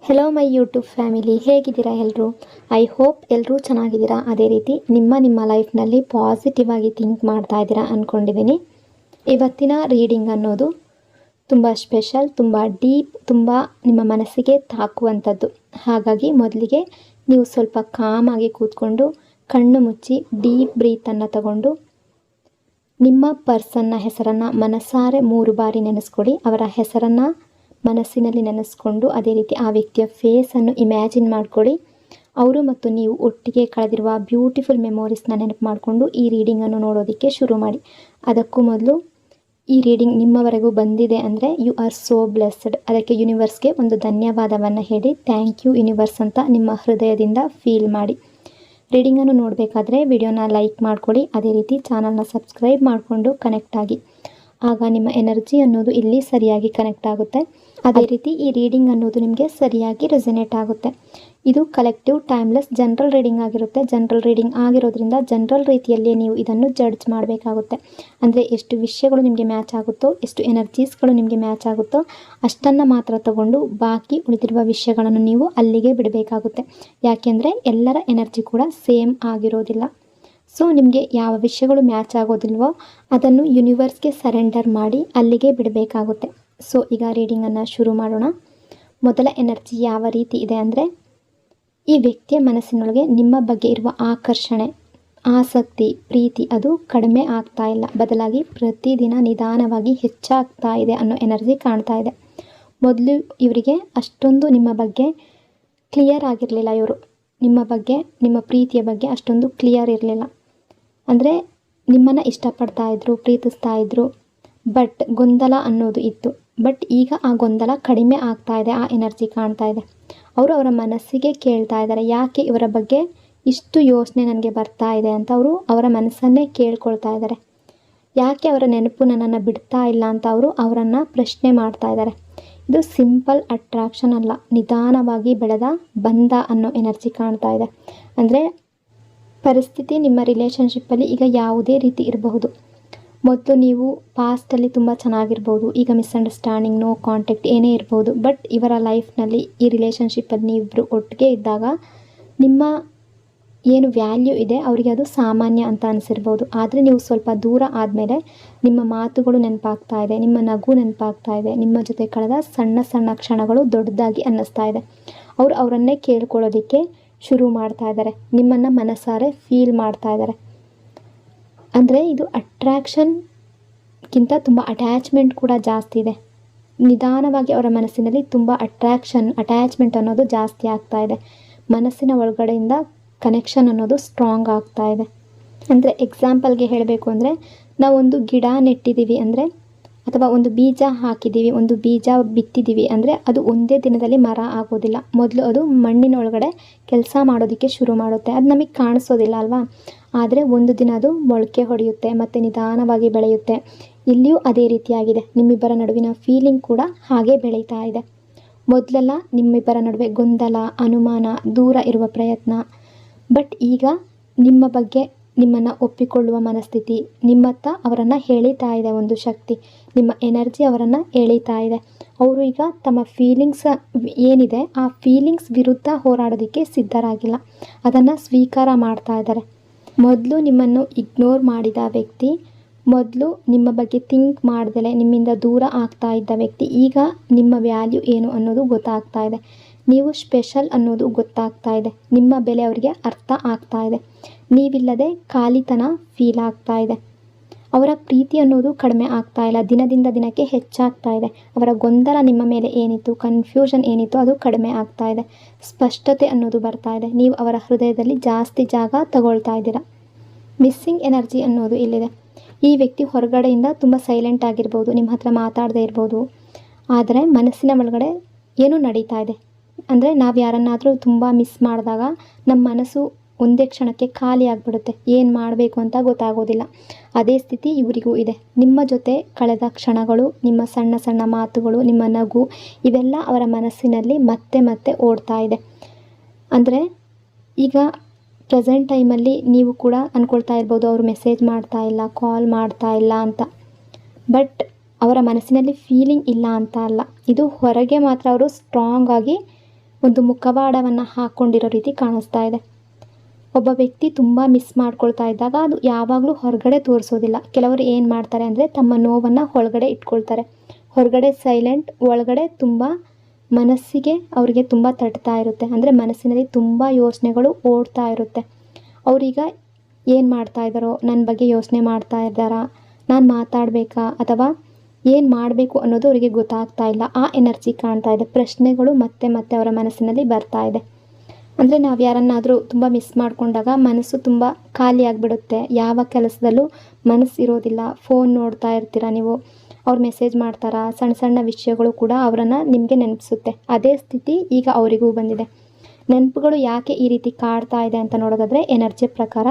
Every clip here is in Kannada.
ಹೆಲೋ ಮೈ ಯೂಟ್ಯೂಬ್ ಫ್ಯಾಮಿಲಿ, ಹೇಗಿದ್ದೀರಾ ಎಲ್ಲರೂ? ಐ ಹೋಪ್ ಎಲ್ಲರೂ ಚೆನ್ನಾಗಿದ್ದೀರಾ. ಅದೇ ರೀತಿ ನಿಮ್ಮ ಲೈಫ್ನಲ್ಲಿ ಪಾಸಿಟಿವ್ ಆಗಿ ಥಿಂಕ್ ಮಾಡ್ತಾ ಇದ್ದೀರಾ ಅಂದ್ಕೊಂಡಿದ್ದೀನಿ. ಇವತ್ತಿನ ರೀಡಿಂಗ್ ಅನ್ನೋದು ತುಂಬ ಸ್ಪೆಷಲ್, ತುಂಬ ಡೀಪ್, ತುಂಬ ನಿಮ್ಮ ಮನಸ್ಸಿಗೆ ತಾಕುವಂಥದ್ದು. ಹಾಗಾಗಿ ಮೊದಲಿಗೆ ನೀವು ಸ್ವಲ್ಪ ಕಾಮಾಗಿ ಕೂತ್ಕೊಂಡು ಕಣ್ಣು ಮುಚ್ಚಿ ಡೀಪ್ ಬ್ರೀತನ್ನು ತಗೊಂಡು ನಿಮ್ಮ ಪರ್ಸನ್ನ ಹೆಸರನ್ನು ಮನಸಾರೆ 3 ಬಾರಿ ನೆನೆಸ್ಕೊಡಿ. ಅವರ ಹೆಸರನ್ನು ಮನಸ್ಸಿನಲ್ಲಿ ನೆನೆಸ್ಕೊಂಡು ಅದೇ ರೀತಿ ಆ ವ್ಯಕ್ತಿಯ ಫೇಸನ್ನು ಇಮ್ಯಾಜಿನ್ ಮಾಡ್ಕೊಳ್ಳಿ. ಅವರು ಮತ್ತು ನೀವು ಒಟ್ಟಿಗೆ ಕಳೆದಿರುವ ಬ್ಯೂಟಿಫುಲ್ ಮೆಮೊರೀಸ್ನ ನೆನಪು ಮಾಡಿಕೊಂಡು ಈ ರೀಡಿಂಗನ್ನು ನೋಡೋದಕ್ಕೆ ಶುರು ಮಾಡಿ. ಅದಕ್ಕೂ ಮೊದಲು ಈ ರೀಡಿಂಗ್ ನಿಮ್ಮವರೆಗೂ ಬಂದಿದೆ ಅಂದರೆ ಯು ಆರ್ ಸೋ ಬ್ಲೆಸ್ಡ್. ಅದಕ್ಕೆ ಯೂನಿವರ್ಸ್ಗೆ ಒಂದು ಧನ್ಯವಾದವನ್ನು ಹೇಳಿ ಥ್ಯಾಂಕ್ ಯು ಯೂನಿವರ್ಸ್ ಅಂತ ನಿಮ್ಮ ಹೃದಯದಿಂದ ಫೀಲ್ ಮಾಡಿ. ರೀಡಿಂಗನ್ನು ನೋಡಬೇಕಾದ್ರೆ ವಿಡಿಯೋನ ಲೈಕ್ ಮಾಡ್ಕೊಳ್ಳಿ. ಅದೇ ರೀತಿ ಚಾನಲ್ನ ಸಬ್ಸ್ಕ್ರೈಬ್ ಮಾಡಿಕೊಂಡು ಕನೆಕ್ಟ್ ಆಗಿ. ಆಗ ನಿಮ್ಮ ಎನರ್ಜಿ ಅನ್ನೋದು ಇಲ್ಲಿ ಸರಿಯಾಗಿ ಕನೆಕ್ಟ್ ಆಗುತ್ತೆ. ಅದೇ ರೀತಿ ಈ ರೀಡಿಂಗ್ ಅನ್ನೋದು ನಿಮಗೆ ಸರಿಯಾಗಿ ರೆಸನೇಟ್ ಆಗುತ್ತೆ. ಇದು ಕಲೆಕ್ಟಿವ್ ಟೈಮ್ಲೆಸ್ ಜನರಲ್ ರೀಡಿಂಗ್ ಆಗಿರುತ್ತೆ. ಜನರಲ್ ರೀಡಿಂಗ್ ಆಗಿರೋದ್ರಿಂದ ಜನರಲ್ ರೀತಿಯಲ್ಲೇ ನೀವು ಇದನ್ನು ಜಡ್ಜ್ ಮಾಡಬೇಕಾಗುತ್ತೆ. ಅಂದರೆ ಎಷ್ಟು ವಿಷಯಗಳು ನಿಮಗೆ ಮ್ಯಾಚ್ ಆಗುತ್ತೋ, ಎಷ್ಟು ಎನರ್ಜೀಸ್ಗಳು ನಿಮಗೆ ಮ್ಯಾಚ್ ಆಗುತ್ತೋ ಅಷ್ಟನ್ನು ಮಾತ್ರ ತಗೊಂಡು ಬಾಕಿ ಉಳಿದಿರುವ ವಿಷಯಗಳನ್ನು ನೀವು ಅಲ್ಲಿಗೆ ಬಿಡಬೇಕಾಗುತ್ತೆ. ಯಾಕೆಂದರೆ ಎಲ್ಲರ ಎನರ್ಜಿ ಕೂಡ ಸೇಮ್ ಆಗಿರೋದಿಲ್ಲ. ಸೊ ನಿಮಗೆ ಯಾವ ವಿಷಯಗಳು ಮ್ಯಾಚ್ ಆಗೋದಿಲ್ವೋ ಅದನ್ನು ಯೂನಿವರ್ಸ್ಗೆ ಸರೆಂಡರ್ ಮಾಡಿ ಅಲ್ಲಿಗೆ ಬಿಡಬೇಕಾಗುತ್ತೆ. ಸೊ ಈಗ ರೀಡಿಂಗನ್ನು ಶುರು ಮಾಡೋಣ. ಮೊದಲ ಎನರ್ಜಿ ಯಾವ ರೀತಿ ಇದೆ ಅಂದರೆ, ಈ ವ್ಯಕ್ತಿಯ ಮನಸ್ಸಿನೊಳಗೆ ನಿಮ್ಮ ಬಗ್ಗೆ ಇರುವ ಆಕರ್ಷಣೆ, ಆಸಕ್ತಿ, ಪ್ರೀತಿ ಅದು ಕಡಿಮೆ ಆಗ್ತಾ ಇಲ್ಲ, ಬದಲಾಗಿ ಪ್ರತಿದಿನ ನಿಧಾನವಾಗಿ ಹೆಚ್ಚಾಗ್ತಾ ಇದೆ ಅನ್ನೋ ಎನರ್ಜಿ ಕಾಣ್ತಾ ಇದೆ. ಮೊದಲು ಇವರಿಗೆ ಅಷ್ಟೊಂದು ನಿಮ್ಮ ಬಗ್ಗೆ ಕ್ಲಿಯರ್ ಆಗಿರಲಿಲ್ಲ. ಇವರು ನಿಮ್ಮ ಬಗ್ಗೆ, ನಿಮ್ಮ ಪ್ರೀತಿಯ ಬಗ್ಗೆ ಅಷ್ಟೊಂದು ಕ್ಲಿಯರ್ ಇರಲಿಲ್ಲ. ಅಂದರೆ ನಿಮ್ಮನ್ನು ಇಷ್ಟಪಡ್ತಾ ಇದ್ರು, ಪ್ರೀತಿಸ್ತಾ ಇದ್ರು, ಬಟ್ ಗೊಂದಲ ಅನ್ನೋದು ಇತ್ತು. ಬಟ್ ಈಗ ಆ ಗೊಂದಲ ಕಡಿಮೆ ಆಗ್ತಾ ಇದೆ, ಆ ಎನರ್ಜಿ ಕಾಣ್ತಾ ಇದೆ. ಅವರು ಅವರ ಮನಸ್ಸಿಗೆ ಕೇಳ್ತಾ ಇದ್ದಾರೆ, ಯಾಕೆ ಇವರ ಬಗ್ಗೆ ಇಷ್ಟು ಯೋಚನೆ ನನಗೆ ಬರ್ತಾ ಇದೆ ಅಂತ ಅವರು ಅವರ ಮನಸ್ಸನ್ನೇ ಕೇಳ್ಕೊಳ್ತಾ ಇದ್ದಾರೆ. ಯಾಕೆ ಅವರ ನೆನಪು ನನ್ನನ್ನು ಬಿಡ್ತಾ ಇಲ್ಲ ಅಂತ ಅವರು ಅವರನ್ನು ಪ್ರಶ್ನೆ ಮಾಡ್ತಾ ಇದ್ದಾರೆ. ಇದು ಸಿಂಪಲ್ ಅಟ್ರಾಕ್ಷನ್ ಅಲ್ಲ, ನಿಧಾನವಾಗಿ ಬೆಳೆದ ಬಂಧ ಅನ್ನೋ ಎನರ್ಜಿ ಕಾಣ್ತಾ ಇದೆ. ಅಂದರೆ ಪರಿಸ್ಥಿತಿ ನಿಮ್ಮ ರಿಲೇಷನ್ಶಿಪ್ಪಲ್ಲಿ ಈಗ ಯಾವುದೇ ರೀತಿ ಇರಬಹುದು. ಮೊದಲು ನೀವು ಪಾಸ್ಟಲ್ಲಿ ತುಂಬ ಚೆನ್ನಾಗಿರ್ಬೋದು, ಈಗ ಮಿಸ್ಅಂಡರ್ಸ್ಟ್ಯಾಂಡಿಂಗ್, ನೋ ಕಾಂಟ್ಯಾಕ್ಟ್ ಏನೇ ಇರ್ಬೋದು. ಬಟ್ ಇವರ ಲೈಫ್ನಲ್ಲಿ ಈ ರಿಲೇಷನ್ಶಿಪ್ಪಲ್ಲಿ ನೀವಿಬ್ಬರು ಒಟ್ಟಿಗೆ ಇದ್ದಾಗ ನಿಮ್ಮ ಏನು ವ್ಯಾಲ್ಯೂ ಇದೆ ಅವರಿಗೆ ಅದು ಸಾಮಾನ್ಯ ಅಂತ ಅನಿಸಿರ್ಬೋದು. ಆದರೆ ನೀವು ಸ್ವಲ್ಪ ದೂರ ಆದಮೇಲೆ ನಿಮ್ಮ ಮಾತುಗಳು ನೆನಪಾಗ್ತಾ ಇದೆ, ನಿಮ್ಮ ನಗು ನೆನಪಾಗ್ತಾ ಇದೆ, ನಿಮ್ಮ ಜೊತೆ ಕಳೆದ ಸಣ್ಣ ಸಣ್ಣ ಕ್ಷಣಗಳು ದೊಡ್ಡದಾಗಿ ಅನ್ನಿಸ್ತಾ ಇದೆ. ಅವರು ಅವರನ್ನೇ ಕೇಳ್ಕೊಳ್ಳೋದಕ್ಕೆ ಶುರು ಮಾಡ್ತಾ ಇದ್ದಾರೆ, ನಿಮ್ಮನ್ನು ಮನಸಾರೆ ಫೀಲ್ ಮಾಡ್ತಾ ಇದ್ದಾರೆ. ಅಂದರೆ ಇದು ಅಟ್ರ್ಯಾಕ್ಷನ್ಗಿಂತ ತುಂಬ ಅಟ್ಯಾಚ್ಮೆಂಟ್ ಕೂಡ ಜಾಸ್ತಿ ಇದೆ. ನಿಧಾನವಾಗಿ ಅವರ ಮನಸ್ಸಿನಲ್ಲಿ ತುಂಬ ಅಟ್ಯಾಚ್ಮೆಂಟ್ ಅನ್ನೋದು ಜಾಸ್ತಿ ಆಗ್ತಾ ಇದೆ. ಮನಸ್ಸಿನ ಒಳಗಡೆಯಿಂದ ಕನೆಕ್ಷನ್ ಅನ್ನೋದು ಸ್ಟ್ರಾಂಗ್ ಆಗ್ತಾ ಇದೆ. ಅಂದರೆ ಎಕ್ಸಾಂಪಲ್ಗೆ ಹೇಳಬೇಕು ಅಂದರೆ, ನಾವೊಂದು ಗಿಡ ನೆಟ್ಟಿದ್ದೀವಿ ಅಂದರೆ, ಅಥವಾ ಒಂದು ಬೀಜ ಹಾಕಿದ್ದೀವಿ, ಒಂದು ಬೀಜ ಬಿತ್ತಿದ್ದೀವಿ ಅಂದರೆ ಅದು ಒಂದೇ ದಿನದಲ್ಲಿ ಮರ ಆಗೋದಿಲ್ಲ. ಮೊದಲು ಅದು ಮಣ್ಣಿನ ಒಳಗಡೆ ಕೆಲಸ ಮಾಡೋದಕ್ಕೆ ಶುರು ಮಾಡುತ್ತೆ. ಅದು ನಮಗೆ ಕಾಣಿಸೋದಿಲ್ಲ ಅಲ್ವಾ? ಆದರೆ ಒಂದು ದಿನ ಅದು ಮೊಳಕೆ ಹೊಡೆಯುತ್ತೆ ಮತ್ತು ನಿಧಾನವಾಗಿ ಬೆಳೆಯುತ್ತೆ. ಇಲ್ಲಿಯೂ ಅದೇ ರೀತಿಯಾಗಿದೆ. ನಿಮ್ಮಿಬ್ಬರ ನಡುವಿನ ಫೀಲಿಂಗ್ ಕೂಡ ಹಾಗೆ ಬೆಳೀತಾ ಇದೆ. ಮೊದಲೆಲ್ಲ ನಿಮ್ಮಿಬ್ಬರ ನಡುವೆ ಗೊಂದಲ, ಅನುಮಾನ, ದೂರ ಇರುವ ಪ್ರಯತ್ನ. ಬಟ್ ಈಗ ನಿಮ್ಮ ಬಗ್ಗೆ ನಿಮ್ಮನ್ನು ಒಪ್ಪಿಕೊಳ್ಳುವ ಮನಸ್ಥಿತಿ, ನಿಮ್ಮತ್ತ ಅವರನ್ನು ಎಳೀತಾ ಇದೆ ಒಂದು ಶಕ್ತಿ, ನಿಮ್ಮ ಎನರ್ಜಿ ಅವರನ್ನು ಎಳೀತಾ ಇದೆ. ಅವರು ಈಗ ತಮ್ಮ ಫೀಲಿಂಗ್ಸ್ ಏನಿದೆ ಆ ಫೀಲಿಂಗ್ಸ್ ವಿರುದ್ಧ ಹೋರಾಡೋದಕ್ಕೆ ಸಿದ್ಧರಾಗಿಲ್ಲ, ಅದನ್ನು ಸ್ವೀಕಾರ ಮಾಡ್ತಾ ಇದ್ದಾರೆ. ಮೊದಲು ನಿಮ್ಮನ್ನು ಇಗ್ನೋರ್ ಮಾಡಿದ ವ್ಯಕ್ತಿ, ಮೊದಲು ನಿಮ್ಮ ಬಗ್ಗೆ ಥಿಂಕ್ ಮಾಡ್ದಲೇ ನಿಮ್ಮಿಂದ ದೂರ ಆಗ್ತಾ ಇದ್ದ ವ್ಯಕ್ತಿ, ಈಗ ನಿಮ್ಮ ವ್ಯಾಲ್ಯೂ ಏನು ಅನ್ನೋದು ಗೊತ್ತಾಗ್ತಾ ಇದೆ. ನೀವು ಸ್ಪೆಷಲ್ ಅನ್ನೋದು ಗೊತ್ತಾಗ್ತಾ ಇದೆ. ನಿಮ್ಮ ಬೆಲೆ ಅವರಿಗೆ ಅರ್ಥ ಆಗ್ತಾ ಇದೆ. ನೀವಿಲ್ಲದೆ ಖಾಲಿತನ ಫೀಲ್ ಆಗ್ತಾ ಇದೆ. ಅವರ ಪ್ರೀತಿ ಅನ್ನೋದು ಕಡಿಮೆ ಆಗ್ತಾ ಇಲ್ಲ, ದಿನದಿಂದ ದಿನಕ್ಕೆ ಹೆಚ್ಚಾಗ್ತಾ ಇದೆ. ಅವರ ಗೊಂದಲ ನಿಮ್ಮ ಮೇಲೆ ಏನಿತ್ತು, ಕನ್ಫ್ಯೂಷನ್ ಏನಿತ್ತು ಅದು ಕಡಿಮೆ ಆಗ್ತಾ ಇದೆ. ಸ್ಪಷ್ಟತೆ ಅನ್ನೋದು ಬರ್ತಾ ಇದೆ. ನೀವು ಅವರ ಹೃದಯದಲ್ಲಿ ಜಾಸ್ತಿ ಜಾಗ ತಗೊಳ್ತಾ ಇದ್ದೀರಾ. ಮಿಸ್ಸಿಂಗ್ ಎನರ್ಜಿ ಅನ್ನೋದು ಇಲ್ಲಿದೆ. ಈ ವ್ಯಕ್ತಿ ಹೊರಗಡೆಯಿಂದ ತುಂಬ ಸೈಲೆಂಟ್ ಆಗಿರ್ಬೋದು, ನಿಮ್ಮ ಹತ್ರ ಮಾತಾಡದೇ ಇರ್ಬೋದು, ಆದರೆ ಮನಸ್ಸಿನ ಒಳಗಡೆ ಏನೂ ನಡೀತಾ ಇದೆ. ಅಂದರೆ ನಾವು ಯಾರನ್ನಾದರೂ ತುಂಬ ಮಿಸ್ ಮಾಡಿದಾಗ ನಮ್ಮ ಮನಸ್ಸು ಒಂದೇ ಕ್ಷಣಕ್ಕೆ ಖಾಲಿ ಆಗಿಬಿಡುತ್ತೆ, ಏನು ಮಾಡಬೇಕು ಅಂತ ಗೊತ್ತಾಗೋದಿಲ್ಲ. ಅದೇ ಸ್ಥಿತಿ ಇವರಿಗೂ ಇದೆ. ನಿಮ್ಮ ಜೊತೆ ಕಳೆದ ಕ್ಷಣಗಳು, ನಿಮ್ಮ ಸಣ್ಣ ಸಣ್ಣ ಮಾತುಗಳು, ನಿಮ್ಮ ನಗು, ಇವೆಲ್ಲ ಅವರ ಮನಸ್ಸಿನಲ್ಲಿ ಮತ್ತೆ ಮತ್ತೆ ಓಡ್ತಾ ಇದೆ. ಅಂದರೆ ಈಗ ಪ್ರೆಸೆಂಟ್ ಟೈಮಲ್ಲಿ ನೀವು ಕೂಡ ಅಂದ್ಕೊಳ್ತಾ ಇರ್ಬೋದು, ಅವರು ಮೆಸೇಜ್ ಮಾಡ್ತಾ ಇಲ್ಲ, ಕಾಲ್ ಮಾಡ್ತಾ ಇಲ್ಲ ಅಂತ. ಬಟ್ ಅವರ ಮನಸ್ಸಿನಲ್ಲಿ ಫೀಲಿಂಗ್ ಇಲ್ಲ ಅಂತ ಅಲ್ಲ, ಇದು ಹೊರಗೆ ಮಾತ್ರ ಅವರು ಸ್ಟ್ರಾಂಗ್ ಆಗಿ ಒಂದು ಮುಖವಾಡವನ್ನು ಹಾಕ್ಕೊಂಡಿರೋ ರೀತಿ ಕಾಣಿಸ್ತಾ ಇದೆ. ಒಬ್ಬ ವ್ಯಕ್ತಿ ತುಂಬ ಮಿಸ್ ಮಾಡ್ಕೊಳ್ತಾ ಇದ್ದಾಗ ಅದು ಯಾವಾಗಲೂ ಹೊರಗಡೆ ತೋರಿಸೋದಿಲ್ಲ. ಕೆಲವರು ಏನು ಮಾಡ್ತಾರೆ ಅಂದರೆ ತಮ್ಮ ನೋವನ್ನು ಒಳಗಡೆ ಇಟ್ಕೊಳ್ತಾರೆ. ಹೊರಗಡೆ ಸೈಲೆಂಟ್, ಒಳಗಡೆ ತುಂಬ ಮನಸ್ಸಿಗೆ ಅವರಿಗೆ ತುಂಬ ತಟ್ತಾ ಇರುತ್ತೆ. ಅಂದರೆ ಮನಸ್ಸಿನಲ್ಲಿ ತುಂಬ ಯೋಚನೆಗಳು ಓಡ್ತಾ ಇರುತ್ತೆ. ಅವರೀಗ ಏನು ಮಾಡ್ತಾ ಇದ್ದಾರೋ, ನನ್ನ ಬಗ್ಗೆ ಯೋಚನೆ ಮಾಡ್ತಾ ಇದ್ದಾರಾ, ನಾನು ಮಾತಾಡಬೇಕಾ ಅಥವಾ ಏನು ಮಾಡಬೇಕು ಅನ್ನೋದು ಅವರಿಗೆ ಗೊತ್ತಾಗ್ತಾ ಇಲ್ಲ. ಆ ಎನರ್ಜಿ ಕಾಣ್ತಾ ಇದೆ. ಪ್ರಶ್ನೆಗಳು ಮತ್ತೆ ಮತ್ತೆ ಅವರ ಮನಸ್ಸಿನಲ್ಲಿ ಬರ್ತಾ ಇದೆ. ಅಂದರೆ ನಾವು ಯಾರನ್ನಾದರೂ ತುಂಬ ಮಿಸ್ ಮಾಡಿಕೊಂಡಾಗ ಮನಸ್ಸು ತುಂಬ ಖಾಲಿ ಆಗಿಬಿಡುತ್ತೆ. ಯಾವ ಕೆಲಸದಲ್ಲೂ ಮನಸ್ಸು ಇರೋದಿಲ್ಲ. ಫೋನ್ ನೋಡ್ತಾ ಇರ್ತೀರ ನೀವು, ಅವ್ರು ಮೆಸೇಜ್ ಮಾಡ್ತಾರಾ, ಸಣ್ಣ ಸಣ್ಣ ವಿಷಯಗಳು ಕೂಡ ಅವರನ್ನು ನಿಮಗೆ ನೆನಪಿಸುತ್ತೆ. ಅದೇ ಸ್ಥಿತಿ ಈಗ ಅವರಿಗೂ ಬಂದಿದೆ. ನೆನಪುಗಳು ಯಾಕೆ ಈ ರೀತಿ ಕಾಡ್ತಾ ಇದೆ ಅಂತ ನೋಡೋದಾದರೆ ಎನರ್ಜಿ ಪ್ರಕಾರ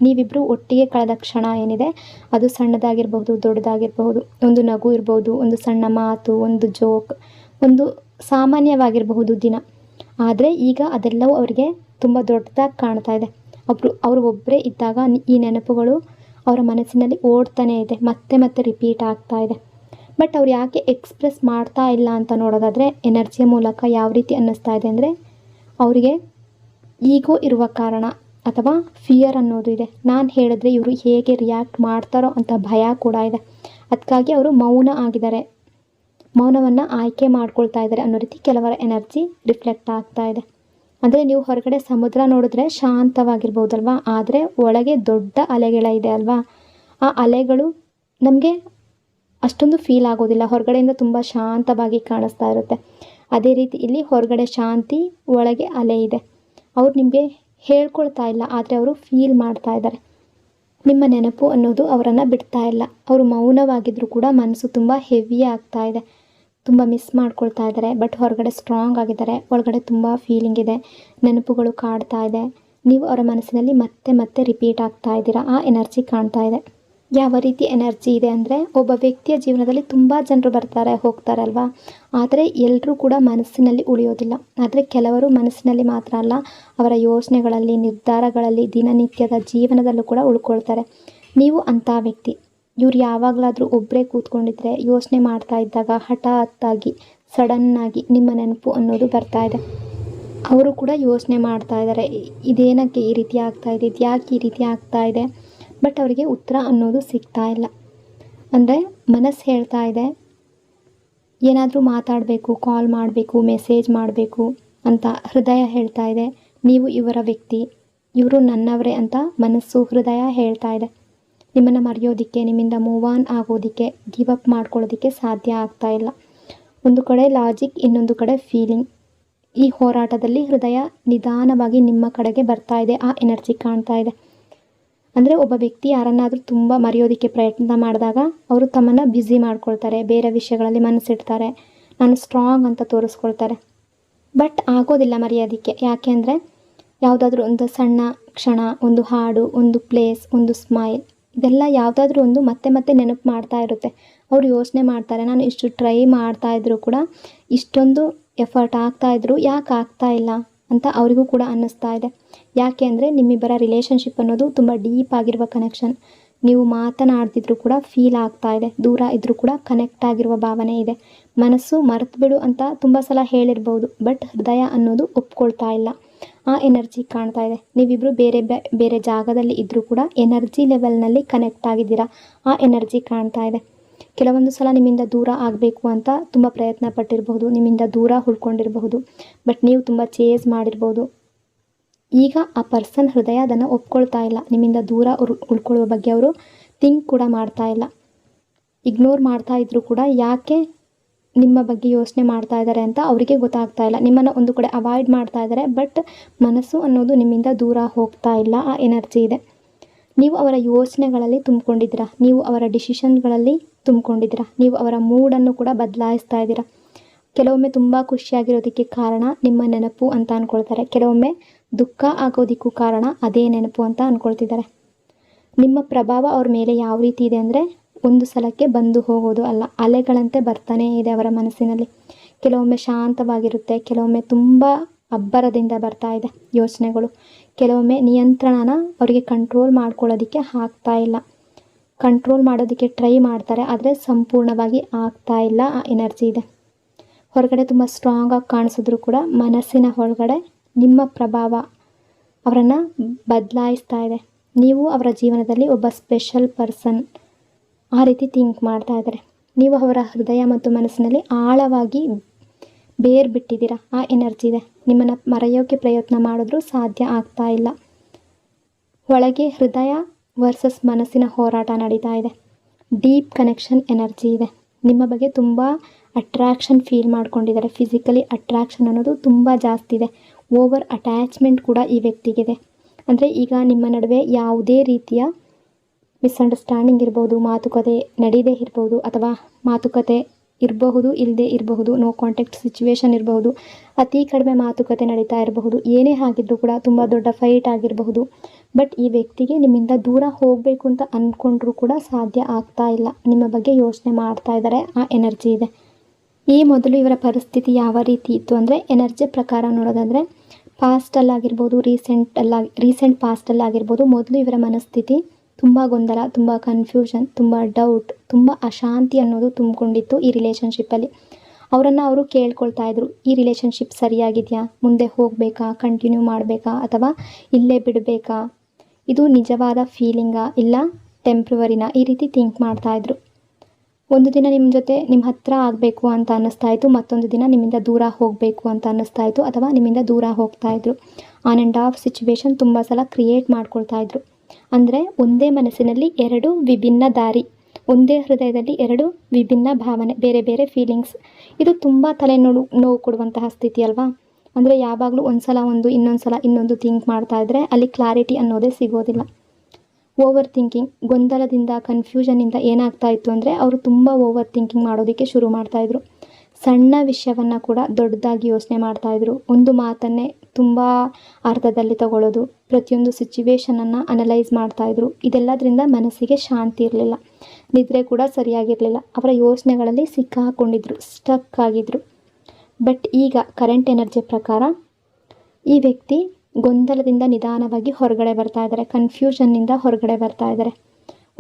ನೀವಿಬ್ಬರು ಒಟ್ಟಿಗೆ ಕಳೆದ ಕ್ಷಣ ಏನಿದೆ ಅದು ಸಣ್ಣದಾಗಿರ್ಬಹುದು, ದೊಡ್ಡದಾಗಿರಬಹುದು, ಒಂದು ನಗು ಇರ್ಬೋದು, ಒಂದು ಸಣ್ಣ ಮಾತು, ಒಂದು ಜೋಕ್, ಒಂದು ಸಾಮಾನ್ಯವಾಗಿರಬಹುದು ದಿನ. ಆದರೆ ಈಗ ಅದೆಲ್ಲವೂ ಅವರಿಗೆ ತುಂಬ ದೊಡ್ಡದಾಗಿ ಕಾಣ್ತಾ ಇದೆ. ಅವರು ಒಬ್ಬರೇ ಇದ್ದಾಗ ಈ ನೆನಪುಗಳು ಅವರ ಮನಸ್ಸಿನಲ್ಲಿ ಓಡ್ತಾನೇ ಇದೆ, ಮತ್ತೆ ಮತ್ತೆ ರಿಪೀಟ್ ಆಗ್ತಾ ಇದೆ. ಬಟ್ ಅವ್ರು ಯಾಕೆ ಎಕ್ಸ್ಪ್ರೆಸ್ ಮಾಡ್ತಾ ಇಲ್ಲ ಅಂತ ನೋಡೋದಾದರೆ ಎನರ್ಜಿಯ ಮೂಲಕ ಯಾವ ರೀತಿ ಅನ್ನಿಸ್ತಾ ಇದೆ ಅಂದರೆ ಅವರಿಗೆ ಈಗೋ ಇರುವ ಕಾರಣ ಅಥವಾ ಫಿಯರ್ ಅನ್ನೋದು ಇದೆ. ನಾನು ಹೇಳಿದ್ರೆ ಇವರು ಹೇಗೆ ರಿಯಾಕ್ಟ್ ಮಾಡ್ತಾರೋ ಅಂತ ಭಯ ಕೂಡ ಇದೆ. ಅದಕ್ಕಾಗಿ ಅವರು ಮೌನ ಆಗಿದ್ದಾರೆ, ಮೌನವನ್ನು ಆಯ್ಕೆ ಮಾಡ್ಕೊಳ್ತಾ ಇದ್ದಾರೆ ಅನ್ನೋ ರೀತಿ ಕೆಲವರ ಎನರ್ಜಿ ರಿಫ್ಲೆಕ್ಟ್ ಆಗ್ತಾ ಇದೆ. ಅಂದರೆ ನೀವು ಹೊರಗಡೆ ಸಮುದ್ರ ನೋಡಿದ್ರೆ ಶಾಂತವಾಗಿರ್ಬೋದಲ್ವಾ, ಆದರೆ ಒಳಗೆ ದೊಡ್ಡ ಅಲೆಗಳ ಇದೆ ಅಲ್ವಾ. ಆ ಅಲೆಗಳು ನಮಗೆ ಅಷ್ಟೊಂದು ಫೀಲ್ ಆಗೋದಿಲ್ಲ, ಹೊರಗಡೆಯಿಂದ ತುಂಬ ಶಾಂತವಾಗಿ ಕಾಣಿಸ್ತಾ ಇರುತ್ತೆ. ಅದೇ ರೀತಿ ಇಲ್ಲಿ ಹೊರಗಡೆ ಶಾಂತಿ, ಒಳಗೆ ಅಲೆ ಇದೆ. ಅವ್ರು ನಿಮಗೆ ಹೇಳ್ಕೊಳ್ತಾ ಇಲ್ಲ, ಆದರೆ ಅವರು ಫೀಲ್ ಮಾಡ್ತಾ ಇದ್ದಾರೆ. ನಿಮ್ಮ ನೆನಪು ಅನ್ನೋದು ಅವರನ್ನು ಬಿಡ್ತಾ ಇಲ್ಲ. ಅವರು ಮೌನವಾಗಿದ್ದರೂ ಕೂಡ ಮನಸ್ಸು ತುಂಬ ಹೆವಿ ಆಗ್ತಾ ಇದೆ, ತುಂಬ ಮಿಸ್ ಮಾಡ್ಕೊಳ್ತಾ ಇದ್ದಾರೆ. ಬಟ್ ಹೊರಗಡೆ ಸ್ಟ್ರಾಂಗ್ ಆಗಿದ್ದಾರೆ, ಒಳಗಡೆ ತುಂಬ ಫೀಲಿಂಗ್ ಇದೆ, ನೆನಪುಗಳು ಕಾಡ್ತಾ ಇದೆ. ನೀವು ಅವರ ಮನಸ್ಸಿನಲ್ಲಿ ಮತ್ತೆ ಮತ್ತೆ ರಿಪೀಟ್ ಆಗ್ತಾ ಇದ್ದೀರಾ. ಆ ಎನರ್ಜಿ ಕಾಣ್ತಾ ಇದೆ. ಯಾವ ರೀತಿ ಎನರ್ಜಿ ಇದೆ ಅಂದರೆ ಒಬ್ಬ ವ್ಯಕ್ತಿಯ ಜೀವನದಲ್ಲಿ ತುಂಬ ಜನರು ಬರ್ತಾರೆ ಹೋಗ್ತಾರೆ ಅಲ್ವಾ, ಆದರೆ ಎಲ್ಲರೂ ಕೂಡ ಮನಸ್ಸಿನಲ್ಲಿ ಉಳಿಯೋದಿಲ್ಲ. ಆದರೆ ಕೆಲವರು ಮನಸ್ಸಿನಲ್ಲಿ ಮಾತ್ರ ಅಲ್ಲ, ಅವರ ಯೋಚನೆಗಳಲ್ಲಿ, ನಿರ್ಧಾರಗಳಲ್ಲಿ, ದಿನನಿತ್ಯದ ಜೀವನದಲ್ಲೂ ಕೂಡ ಉಳ್ಕೊಳ್ತಾರೆ. ನೀವು ಅಂಥ ವ್ಯಕ್ತಿ. ಇವ್ರು ಯಾವಾಗಲಾದರೂ ಒಬ್ಬರೇ ಕೂತ್ಕೊಂಡಿದ್ರೆ ಯೋಚನೆ ಮಾಡ್ತಾ ಇದ್ದಾಗ ಹಠಾತ್ತಾಗಿ ಸಡನ್ನಾಗಿ ನಿಮ್ಮ ನೆನಪು ಅನ್ನೋದು ಬರ್ತಾ ಇದೆ. ಅವರು ಕೂಡ ಯೋಚನೆ ಮಾಡ್ತಾ ಇದ್ದಾರೆ, ಇದೇನಕ್ಕೆ ಈ ರೀತಿ ಆಗ್ತಾ ಇದೆ, ಇದು ಯಾಕೆ ಈ ರೀತಿ ಆಗ್ತಾ ಇದೆ. ಬಟ್ ಅವರಿಗೆ ಉತ್ತರ ಅನ್ನೋದು ಸಿಗ್ತಾ ಇಲ್ಲ. ಅಂದರೆ ಮನಸ್ಸು ಹೇಳ್ತಾ ಇದೆ ಏನಾದರೂ ಮಾತಾಡಬೇಕು, ಕಾಲ್ ಮಾಡಬೇಕು, ಮೆಸೇಜ್ ಮಾಡಬೇಕು ಅಂತ. ಹೃದಯ ಹೇಳ್ತಾ ಇದೆ ನೀವು ಇವರ ವ್ಯಕ್ತಿ, ಇವರು ನನ್ನವರೇ ಅಂತ ಮನಸ್ಸು, ಹೃದಯ ಹೇಳ್ತಾ ಇದೆ. ನಿಮ್ಮನ್ನು ಮರೆಯೋದಕ್ಕೆ, ನಿಮ್ಮಿಂದ ಮೂವ್ ಆನ್ ಆಗೋದಕ್ಕೆ, ಗಿವ್ ಅಪ್ ಮಾಡ್ಕೊಳ್ಳೋದಕ್ಕೆ ಸಾಧ್ಯ ಆಗ್ತಾ ಇಲ್ಲ. ಒಂದು ಕಡೆ ಲಾಜಿಕ್, ಇನ್ನೊಂದು ಕಡೆ ಫೀಲಿಂಗ್. ಈ ಹೋರಾಟದಲ್ಲಿ ಹೃದಯ ನಿಧಾನವಾಗಿ ನಿಮ್ಮ ಕಡೆಗೆ ಬರ್ತಾ ಇದೆ. ಆ ಎನರ್ಜಿ ಕಾಣ್ತಾ ಇದೆ. ಅಂದರೆ ಒಬ್ಬ ವ್ಯಕ್ತಿ ಯಾರನ್ನಾದರೂ ತುಂಬ ಮರೆಯೋದಕ್ಕೆ ಪ್ರಯತ್ನ ಮಾಡಿದಾಗ ಅವರು ತಮ್ಮನ್ನು ಬ್ಯುಸಿ ಮಾಡ್ಕೊಳ್ತಾರೆ, ಬೇರೆ ವಿಷಯಗಳಲ್ಲಿ ಮನಸ್ಸಿಡ್ತಾರೆ, ನಾನು ಸ್ಟ್ರಾಂಗ್ ಅಂತ ತೋರಿಸ್ಕೊಳ್ತಾರೆ. ಬಟ್ ಆಗೋದಿಲ್ಲ ಮರೆಯೋದಕ್ಕೆ. ಯಾಕೆ ಅಂದರೆ ಯಾವುದಾದ್ರೂ ಒಂದು ಸಣ್ಣ ಕ್ಷಣ, ಒಂದು ಹಾಡು, ಒಂದು ಪ್ಲೇಸ್, ಒಂದು ಸ್ಮೈಲ್, ಇದೆಲ್ಲ ಯಾವುದಾದ್ರೂ ಒಂದು ಮತ್ತೆ ಮತ್ತೆ ನೆನಪು ಮಾಡ್ತಾ ಇರುತ್ತೆ. ಅವರು ಯೋಚನೆ ಮಾಡ್ತಾರೆ, ನಾನು ಇಷ್ಟು ಟ್ರೈ ಮಾಡ್ತಾ ಇದ್ದರೂ ಕೂಡ, ಇಷ್ಟೊಂದು ಎಫರ್ಟ್ ಆಗ್ತಾಯಿದ್ರು ಯಾಕೆ ಆಗ್ತಾ ಇಲ್ಲ ಅಂತ ಅವರಿಗೂ ಕೂಡ ಅನ್ನಿಸ್ತಾ ಇದೆ. ಯಾಕೆ ಅಂದರೆ ನಿಮ್ಮಿಬ್ಬರ ರಿಲೇಷನ್ಶಿಪ್ ಅನ್ನೋದು ತುಂಬ ಡೀಪ್ ಆಗಿರುವ ಕನೆಕ್ಷನ್. ನೀವು ಮಾತನಾಡ್ತಿದ್ರು ಕೂಡ ಫೀಲ್ ಆಗ್ತಾ ಇದೆ, ದೂರ ಇದ್ದರೂ ಕೂಡ ಕನೆಕ್ಟ್ ಆಗಿರುವ ಭಾವನೆ ಇದೆ. ಮನಸ್ಸು ಮರೆತು ಬಿಡು ಅಂತ ತುಂಬ ಸಲ ಹೇಳಿರ್ಬೋದು, ಬಟ್ ಹೃದಯ ಅನ್ನೋದು ಒಪ್ಕೊಳ್ತಾ ಇಲ್ಲ. ಆ ಎನರ್ಜಿ ಕಾಣ್ತಾ ಇದೆ. ನೀವಿಬ್ಬರು ಬೇರೆ ಬೇರೆ ಜಾಗದಲ್ಲಿ ಇದ್ದರೂ ಕೂಡ ಎನರ್ಜಿ ಲೆವೆಲ್ನಲ್ಲಿ ಕನೆಕ್ಟ್ ಆಗಿದ್ದೀರಾ. ಆ ಎನರ್ಜಿ ಕಾಣ್ತಾ ಇದೆ. ಕೆಲವೊಂದು ಸಲ ನಿಮ್ಮಿಂದ ದೂರ ಆಗಬೇಕು ಅಂತ ತುಂಬ ಪ್ರಯತ್ನ ಪಟ್ಟಿರಬಹುದು, ನಿಮ್ಮಿಂದ ದೂರ ಉಳ್ಕೊಂಡಿರಬಹುದು, ಬಟ್ ನೀವು ತುಂಬ ಚೇಸ್ ಮಾಡಿರ್ಬೋದು. ಈಗ ಆ ಪರ್ಸನ್ ಹೃದಯ ಅದನ್ನು ಒಪ್ಕೊಳ್ತಾ ಇಲ್ಲ. ನಿಮ್ಮಿಂದ ದೂರ ಉಳ್ಕೊಳ್ಳುವ ಬಗ್ಗೆ ಅವರು ಥಿಂಕ್ ಕೂಡ ಮಾಡ್ತಾ ಇಲ್ಲ. ಇಗ್ನೋರ್ ಮಾಡ್ತಾ ಇದ್ದರೂ ಕೂಡ ಯಾಕೆ ನಿಮ್ಮ ಬಗ್ಗೆ ಯೋಚನೆ ಮಾಡ್ತಾ ಇದ್ದಾರೆ ಅಂತ ಅವರಿಗೆ ಗೊತ್ತಾಗ್ತಾ ಇಲ್ಲ. ನಿಮ್ಮನ್ನು ಒಂದು ಕಡೆ ಅವಾಯ್ಡ್ ಮಾಡ್ತಾ ಇದ್ದಾರೆ, ಬಟ್ ಮನಸ್ಸು ಅನ್ನೋದು ನಿಮ್ಮಿಂದ ದೂರ ಹೋಗ್ತಾ ಇಲ್ಲ. ಆ ಎನರ್ಜಿ ಇದೆ. ನೀವು ಅವರ ಯೋಚನೆಗಳಲ್ಲಿ ತುಂಬಿಕೊಂಡಿದ್ದೀರಾ, ನೀವು ಅವರ ಡಿಸಿಷನ್ಗಳಲ್ಲಿ ತುಂಬಿಕೊಂಡಿದ್ದೀರಾ, ನೀವು ಅವರ ಮೂಡನ್ನು ಕೂಡ ಬದಲಾಯಿಸ್ತಾ ಇದ್ದೀರಾ. ಕೆಲವೊಮ್ಮೆ ತುಂಬ ಖುಷಿಯಾಗಿರೋದಕ್ಕೆ ಕಾರಣ ನಿಮ್ಮ ನೆನಪು ಅಂತ ಅಂದ್ಕೊಳ್ತಾರೆ. ಕೆಲವೊಮ್ಮೆ ದುಃಖ ಆಗೋದಕ್ಕೂ ಕಾರಣ ಅದೇ ನೆನಪು ಅಂತ ಅಂದ್ಕೊಳ್ತಿದ್ದಾರೆ. ನಿಮ್ಮ ಪ್ರಭಾವ ಅವ್ರ ಮೇಲೆ ಯಾವ ರೀತಿ ಇದೆ ಅಂದರೆ ಒಂದು ಸಲಕ್ಕೆ ಬಂದು ಹೋಗೋದು ಅಲ್ಲ, ಅಲೆಗಳಂತೆ ಬರ್ತಾನೇ ಇದೆ ಅವರ ಮನಸ್ಸಿನಲ್ಲಿ. ಕೆಲವೊಮ್ಮೆ ಶಾಂತವಾಗಿರುತ್ತೆ, ಕೆಲವೊಮ್ಮೆ ತುಂಬ ಅಬ್ಬರದಿಂದ ಬರ್ತಾ ಇದೆ ಯೋಚನೆಗಳು. ಕೆಲವೊಮ್ಮೆ ನಿಯಂತ್ರಣನ ಅವರಿಗೆ ಕಂಟ್ರೋಲ್ ಮಾಡ್ಕೊಳ್ಳೋದಕ್ಕೆ ಆಗ್ತಾ ಇಲ್ಲ. ಕಂಟ್ರೋಲ್ ಮಾಡೋದಕ್ಕೆ ಟ್ರೈ ಮಾಡ್ತಾರೆ, ಆದರೆ ಸಂಪೂರ್ಣವಾಗಿ ಆಗ್ತಾ ಇಲ್ಲ. ಆ ಎನರ್ಜಿ ಇದೆ. ಹೊರಗಡೆ ತುಂಬ ಸ್ಟ್ರಾಂಗಾಗಿ ಕಾಣಿಸಿದ್ರು ಕೂಡ ಮನಸ್ಸಿನ ಒಳಗಡೆ ನಿಮ್ಮ ಪ್ರಭಾವ ಅವರನ್ನು ಬದಲಾಯಿಸ್ತಾ ಇದೆ. ನೀವು ಅವರ ಜೀವನದಲ್ಲಿ ಒಬ್ಬ ಸ್ಪೆಷಲ್ ಪರ್ಸನ್ ಆ ರೀತಿ ಥಿಂಕ್ ಮಾಡ್ತಾ ಇದ್ದಾರೆ. ನೀವು ಅವರ ಹೃದಯ ಮತ್ತು ಮನಸ್ಸಿನಲ್ಲಿ ಆಳವಾಗಿ ಬೇರು ಬಿಟ್ಟಿದ್ದೀರಾ. ಆ ಎನರ್ಜಿ ಇದೆ. ನಿಮ್ಮನ್ನು ಮರೆಯೋಕ್ಕೆ ಪ್ರಯತ್ನ ಮಾಡಿದ್ರೂ ಸಾಧ್ಯ ಆಗ್ತಾ ಇಲ್ಲ. ಒಳಗೆ ಹೃದಯ ವರ್ಸಸ್ ಮನಸ್ಸಿನ ಹೋರಾಟ ನಡೀತಾ ಇದೆ. ಡೀಪ್ ಕನೆಕ್ಷನ್ ಎನರ್ಜಿ ಇದೆ. ನಿಮ್ಮ ಬಗ್ಗೆ ತುಂಬ ಅಟ್ರ್ಯಾಕ್ಷನ್ ಫೀಲ್ ಮಾಡ್ಕೊಂಡಿದ್ದಾರೆ. ಫಿಸಿಕಲಿ ಅಟ್ರ್ಯಾಕ್ಷನ್ ಅನ್ನೋದು ತುಂಬ ಜಾಸ್ತಿ ಇದೆ. ಓವರ್ ಅಟ್ಯಾಚ್ಮೆಂಟ್ ಕೂಡ ಈ ವ್ಯಕ್ತಿಗಿದೆ. ಅಂದರೆ ಈಗ ನಿಮ್ಮ ನಡುವೆ ಯಾವುದೇ ರೀತಿಯ ಮಿಸ್ಅಂಡರ್ಸ್ಟ್ಯಾಂಡಿಂಗ್ ಇರ್ಬೋದು, ಮಾತುಕತೆ ನಡೀದೇ ಇರ್ಬೋದು, ಅಥವಾ ಮಾತುಕತೆ ಇರಬಹುದು ಇಲ್ಲದೆ ಇರಬಹುದು, ನೋ ಕಾಂಟ್ಯಾಕ್ಟ್ ಸಿಚುವೇಶನ್ ಇರಬಹುದು, ಅತಿ ಕಡಿಮೆ ಮಾತುಕತೆ ನಡೀತಾ ಇರಬಹುದು, ಏನೇ ಆಗಿದ್ರೂ ಕೂಡ ತುಂಬ ದೊಡ್ಡ ಫೈಟ್ ಆಗಿರಬಹುದು. ಬಟ್ ಈ ವ್ಯಕ್ತಿಗೆ ನಿಮ್ಮಿಂದ ದೂರ ಹೋಗಬೇಕು ಅಂತ ಅಂದ್ಕೊಂಡ್ರೂ ಕೂಡ ಸಾಧ್ಯ ಆಗ್ತಾ ಇಲ್ಲ. ನಿಮ್ಮ ಬಗ್ಗೆ ಯೋಚನೆ ಮಾಡ್ತಾ ಇದ್ದಾರೆ. ಆ ಎನರ್ಜಿ ಇದೆ. ಈ ಮೊದಲು ಇವರ ಪರಿಸ್ಥಿತಿ ಯಾವ ರೀತಿ ಇತ್ತು ಅಂದರೆ, ಎನರ್ಜಿ ಪ್ರಕಾರ ನೋಡೋದಾದರೆ ಪಾಸ್ಟಲ್ಲಾಗಿರ್ಬೋದು, ರೀಸೆಂಟ್ ಪಾಸ್ಟಲ್ಲಾಗಿರ್ಬೋದು, ಮೊದಲು ಇವರ ಮನಸ್ಥಿತಿ ತುಂಬ ಗೊಂದಲ, ತುಂಬ ಕನ್ಫ್ಯೂಷನ್, ತುಂಬ ಡೌಟ್, ತುಂಬ ಅಶಾಂತಿ ಅನ್ನೋದು ತುಂಬಿಕೊಂಡಿತ್ತು ಈ ರಿಲೇಷನ್ಶಿಪ್ಪಲ್ಲಿ. ಅವರನ್ನು ಅವರು ಕೇಳ್ಕೊಳ್ತಾ ಇದ್ರು, ಈ ರಿಲೇಷನ್ಶಿಪ್ ಸರಿಯಾಗಿದೆಯಾ, ಮುಂದೆ ಹೋಗಬೇಕಾ, ಕಂಟಿನ್ಯೂ ಮಾಡಬೇಕಾ, ಅಥವಾ ಇಲ್ಲೇ ಬಿಡಬೇಕಾ, ಇದು ನಿಜವಾದ ಫೀಲಿಂಗಾ ಇಲ್ಲ ಟೆಂಪ್ರವರಿನಾ, ಈ ರೀತಿ ಥಿಂಕ್ ಮಾಡ್ತಾಯಿದ್ರು. ಒಂದು ದಿನ ನಿಮ್ಮ ಹತ್ರ ಆಗಬೇಕು ಅಂತ ಅನ್ನಿಸ್ತಾ ಇತ್ತು, ಮತ್ತೊಂದು ದಿನ ನಿಮ್ಮಿಂದ ದೂರ ಹೋಗಬೇಕು ಅಂತ ಅನ್ನಿಸ್ತಾ ಇತ್ತು, ಅಥವಾ ನಿಮ್ಮಿಂದ ದೂರ ಹೋಗ್ತಾಯಿದ್ರು. ಆನ್ ಆ್ಯಂಡ್ ಆಫ್ ಸಿಚುವೇಶನ್ ತುಂಬ ಸಲ ಕ್ರಿಯೇಟ್ ಮಾಡ್ಕೊಳ್ತಾಯಿದ್ರು. ಅಂದರೆ ಒಂದೇ ಮನಸ್ಸಿನಲ್ಲಿ ಎರಡು ವಿಭಿನ್ನ ದಾರಿ, ಒಂದೇ ಹೃದಯದಲ್ಲಿ ಎರಡು ವಿಭಿನ್ನ ಭಾವನೆ, ಬೇರೆ ಬೇರೆ ಫೀಲಿಂಗ್ಸ್. ಇದು ತುಂಬ ನೋವು ಕೊಡುವಂತಹ ಸ್ಥಿತಿ ಅಲ್ವಾ. ಅಂದರೆ ಯಾವಾಗಲೂ ಒಂದು ಸಲ ಒಂದು, ಇನ್ನೊಂದು ಸಲ ಇನ್ನೊಂದು ಥಿಂಕ್ ಮಾಡ್ತಾಯಿದ್ರೆ ಅಲ್ಲಿ ಕ್ಲಾರಿಟಿ ಅನ್ನೋದೇ ಸಿಗೋದಿಲ್ಲ. ಓವರ್ ಥಿಂಕಿಂಗ್, ಗೊಂದಲದಿಂದ, ಕನ್ಫ್ಯೂಷನಿಂದ ಏನಾಗ್ತಾ ಇತ್ತು ಅಂದರೆ ಅವರು ತುಂಬ ಓವರ್ ಥಿಂಕಿಂಗ್ ಮಾಡೋದಕ್ಕೆ ಶುರು ಮಾಡ್ತಾಯಿದ್ರು. ಸಣ್ಣ ವಿಷಯವನ್ನು ಕೂಡ ದೊಡ್ಡದಾಗಿ ಯೋಚನೆ ಮಾಡ್ತಾಯಿದ್ರು. ಒಂದು ಮಾತನ್ನೇ ತುಂಬ ಅರ್ಥದಲ್ಲಿ ತಗೊಳ್ಳೋದು, ಪ್ರತಿಯೊಂದು ಸಿಚುವೇಶನನ್ನು ಅನಲೈಸ್ ಮಾಡ್ತಾಯಿದ್ರು. ಇದೆಲ್ಲದರಿಂದ ಮನಸ್ಸಿಗೆ ಶಾಂತಿ ಇರಲಿಲ್ಲ, ನಿದ್ರೆ ಕೂಡ ಸರಿಯಾಗಿರಲಿಲ್ಲ. ಅವರ ಯೋಚನೆಗಳಲ್ಲಿ ಸಿಕ್ಕಾಕೊಂಡಿದ್ರು, ಸ್ಟಕ್ ಆಗಿದ್ರು. ಬಟ್ ಈಗ ಕರೆಂಟ್ ಎನರ್ಜಿ ಪ್ರಕಾರ ಈ ವ್ಯಕ್ತಿ ಗೊಂದಲದಿಂದ ನಿಧಾನವಾಗಿ ಹೊರಗಡೆ ಬರ್ತಾ ಇದ್ದಾರೆ, ಕನ್ಫ್ಯೂಷನ್ನಿಂದ ಹೊರಗಡೆ ಬರ್ತಾ ಇದ್ದಾರೆ.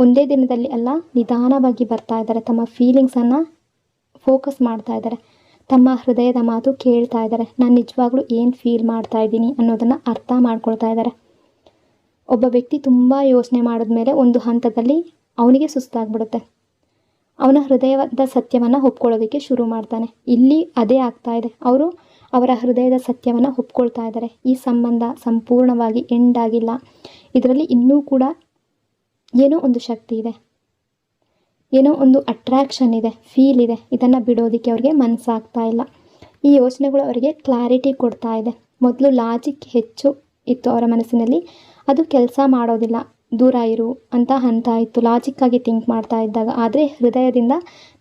ಒಂದೇ ದಿನದಲ್ಲಿ ಅಲ್ಲ, ನಿಧಾನವಾಗಿ ಬರ್ತಾ ಇದ್ದಾರೆ. ತಮ್ಮ ಫೀಲಿಂಗ್ಸನ್ನು ಫೋಕಸ್ ಮಾಡ್ತಾ ಇದ್ದಾರೆ. ತಮ್ಮ ಹೃದಯದ ಮಾತು ಕೇಳ್ತಾ ಇದ್ದಾರೆ. ನಾನು ನಿಜವಾಗ್ಲೂ ಏನು ಫೀಲ್ ಮಾಡ್ತಾ ಇದ್ದೀನಿ ಅನ್ನೋದನ್ನು ಅರ್ಥ ಮಾಡ್ಕೊಳ್ತಾ ಇದ್ದಾರೆ. ಒಬ್ಬ ವ್ಯಕ್ತಿ ತುಂಬ ಯೋಚನೆ ಮಾಡಿದ್ಮೇಲೆ ಒಂದು ಹಂತದಲ್ಲಿ ಅವನಿಗೆ ಸುಸ್ತಾಗ್ಬಿಡುತ್ತೆ. ಅವನ ಹೃದಯದ ಸತ್ಯವನ್ನು ಒಪ್ಕೊಳ್ಳೋದಕ್ಕೆ ಶುರು ಮಾಡ್ತಾನೆ. ಇಲ್ಲಿ ಅದೇ ಆಗ್ತಾ ಇದೆ. ಅವರು ಅವರ ಹೃದಯದ ಸತ್ಯವನ್ನು ಒಪ್ಕೊಳ್ತಾ ಇದ್ದಾರೆ. ಈ ಸಂಬಂಧ ಸಂಪೂರ್ಣವಾಗಿ ಎಂಡ್ ಆಗಿಲ್ಲ, ಇದರಲ್ಲಿ ಇನ್ನೂ ಕೂಡ ಏನೋ ಒಂದು ಶಕ್ತಿ ಇದೆ, ಏನೋ ಒಂದು ಅಟ್ರ್ಯಾಕ್ಷನ್ ಇದೆ, ಫೀಲ್ ಇದೆ. ಇದನ್ನು ಬಿಡೋದಕ್ಕೆ ಅವ್ರಿಗೆ ಮನಸ್ಸಾಗ್ತಾ ಇಲ್ಲ. ಈ ಯೋಚನೆಗಳು ಅವರಿಗೆ ಕ್ಲಾರಿಟಿ ಕೊಡ್ತಾ ಇದೆ. ಮೊದಲು ಲಾಜಿಕ್ ಹೆಚ್ಚು ಇತ್ತು ಅವರ ಮನಸ್ಸಿನಲ್ಲಿ, ಅದು ಕೆಲಸ ಮಾಡೋದಿಲ್ಲ, ದೂರ ಇರು ಅಂತ ಹಂತ ಇತ್ತು ಲಾಜಿಕ್ಕಾಗಿ ಥಿಂಕ್ ಮಾಡ್ತಾ ಇದ್ದಾಗ. ಆದರೆ ಹೃದಯದಿಂದ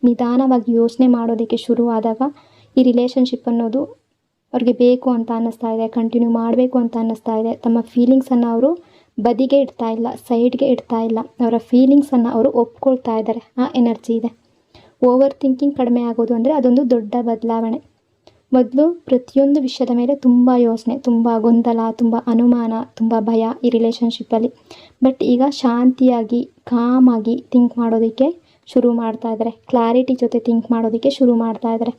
ನಿಧಾನವಾಗಿ ಯೋಚನೆ ಮಾಡೋದಕ್ಕೆ ಶುರುವಾದಾಗ ಈ ರಿಲೇಷನ್ಶಿಪ್ ಅನ್ನೋದು ಅವ್ರಿಗೆ ಬೇಕು ಅಂತ ಅನ್ನಿಸ್ತಾ ಇದೆ, ಕಂಟಿನ್ಯೂ ಮಾಡಬೇಕು ಅಂತ ಅನ್ನಿಸ್ತಾ ಇದೆ. ತಮ್ಮ ಫೀಲಿಂಗ್ಸನ್ನು ಅವರು ಬದಿಗೆ ಇಡ್ತಾ ಇಲ್ಲ, ಸೈಡ್ಗೆ ಇಡ್ತಾ ಇಲ್ಲ. ಅವರ ಫೀಲಿಂಗ್ಸನ್ನು ಅವರು ಒಪ್ಕೊಳ್ತಾ ಇದ್ದಾರೆ. ಆ ಎನರ್ಜಿ ಇದೆ. ಓವರ್ ಥಿಂಕಿಂಗ್ ಕಡಿಮೆ ಆಗೋದು ಅಂದರೆ ಅದೊಂದು ದೊಡ್ಡ ಬದಲಾವಣೆ. ಮೊದಲು ಪ್ರತಿಯೊಂದು ವಿಷಯದ ಮೇಲೆ ತುಂಬ ಯೋಚನೆ, ತುಂಬ ಗೊಂದಲ, ತುಂಬ ಅನುಮಾನ, ತುಂಬ ಭಯ ಈ ರಿಲೇಷನ್ಶಿಪ್ಪಲ್ಲಿ. ಬಟ್ ಈಗ ಶಾಂತಿಯಾಗಿ, ಕಾಮಾಗಿ ಥಿಂಕ್ ಮಾಡೋದಕ್ಕೆ ಶುರು ಮಾಡ್ತಾ ಇದ್ದಾರೆ. ಕ್ಲಾರಿಟಿ ಜೊತೆ ಥಿಂಕ್ ಮಾಡೋದಕ್ಕೆ ಶುರು ಮಾಡ್ತಾ ಇದ್ದಾರೆ.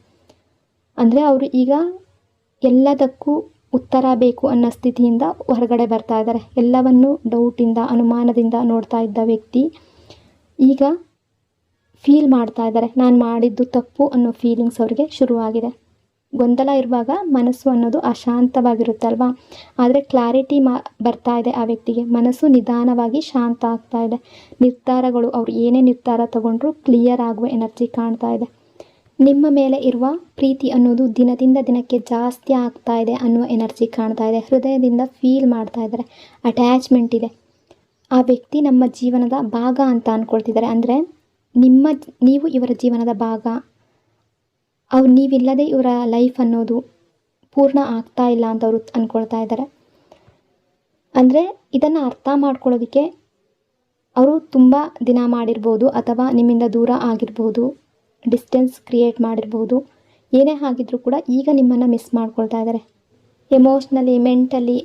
ಅಂದರೆ ಅವರು ಈಗ ಎಲ್ಲದಕ್ಕೂ ಉತ್ತರ ಬೇಕು ಅನ್ನೋ ಸ್ಥಿತಿಯಿಂದ ಹೊರಗಡೆ ಬರ್ತಾ ಇದ್ದಾರೆ. ಎಲ್ಲವನ್ನೂ ಡೌಟಿಂದ, ಅನುಮಾನದಿಂದ ನೋಡ್ತಾ ಇದ್ದ ವ್ಯಕ್ತಿ ಈಗ ಫೀಲ್ ಮಾಡ್ತಾ ಇದ್ದಾರೆ, ನಾನು ಮಾಡಿದ್ದು ತಪ್ಪು ಅನ್ನೋ ಫೀಲಿಂಗ್ಸ್ ಅವ್ರಿಗೆ ಶುರುವಾಗಿದೆ. ಗೊಂದಲ ಇರುವಾಗ ಮನಸ್ಸು ಅನ್ನೋದು ಅಶಾಂತವಾಗಿರುತ್ತೆ ಅಲ್ವಾ. ಆದರೆ ಕ್ಲಾರಿಟಿ ಬರ್ತಾ ಇದೆ ಆ ವ್ಯಕ್ತಿಗೆ. ಮನಸ್ಸು ನಿಧಾನವಾಗಿ ಶಾಂತ ಆಗ್ತಾ ಇದೆ. ನಿರ್ಧಾರಗಳು, ಅವ್ರು ಏನೇ ನಿರ್ಧಾರ ತಗೊಂಡ್ರೂ ಕ್ಲಿಯರ್ ಆಗುವ ಎನರ್ಜಿ ಕಾಣ್ತಾ ಇದೆ. ನಿಮ್ಮ ಮೇಲೆ ಇರುವ ಪ್ರೀತಿ ಅನ್ನೋದು ದಿನದಿಂದ ದಿನಕ್ಕೆ ಜಾಸ್ತಿ ಆಗ್ತಾ ಇದೆ ಅನ್ನುವ ಎನರ್ಜಿ ಕಾಣ್ತಾ ಇದೆ. ಹೃದಯದಿಂದ ಫೀಲ್ ಮಾಡ್ತಾ ಇದ್ದಾರೆ. ಅಟ್ಯಾಚ್ಮೆಂಟ್ ಇದೆ. ಆ ವ್ಯಕ್ತಿ ನಮ್ಮ ಜೀವನದ ಭಾಗ ಅಂತ ಅಂದ್ಕೊಳ್ತಿದ್ದಾರೆ. ಅಂದರೆ ನೀವು ಇವರ ಜೀವನದ ಭಾಗ. ನೀವಿಲ್ಲದೆ ಇವರ ಲೈಫ್ ಅನ್ನೋದು ಪೂರ್ಣ ಆಗ್ತಾ ಇಲ್ಲ ಅಂತ ಅವರು ಅಂದ್ಕೊಳ್ತಾ ಇದ್ದಾರೆ. ಅಂದರೆ ಇದನ್ನು ಅರ್ಥ ಮಾಡ್ಕೊಳ್ಳೋದಕ್ಕೆ ಅವರು ತುಂಬ ದಿನ ಮಾಡಿರ್ಬೋದು, ಅಥವಾ ನಿಮ್ಮಿಂದ ದೂರ ಆಗಿರ್ಬೋದು, ಡಿಸ್ಟೆನ್ಸ್ ಕ್ರಿಯೇಟ್ ಮಾಡಿರ್ಬೋದು. ಏನೇ ಆಗಿದ್ರೂ ಕೂಡ ಈಗ ನಿಮ್ಮನ್ನು ಮಿಸ್ ಮಾಡ್ಕೊಳ್ತಾ ಇದ್ದಾರೆ. ಎಮೋಷ್ನಲಿ, ಮೆಂಟಲಿ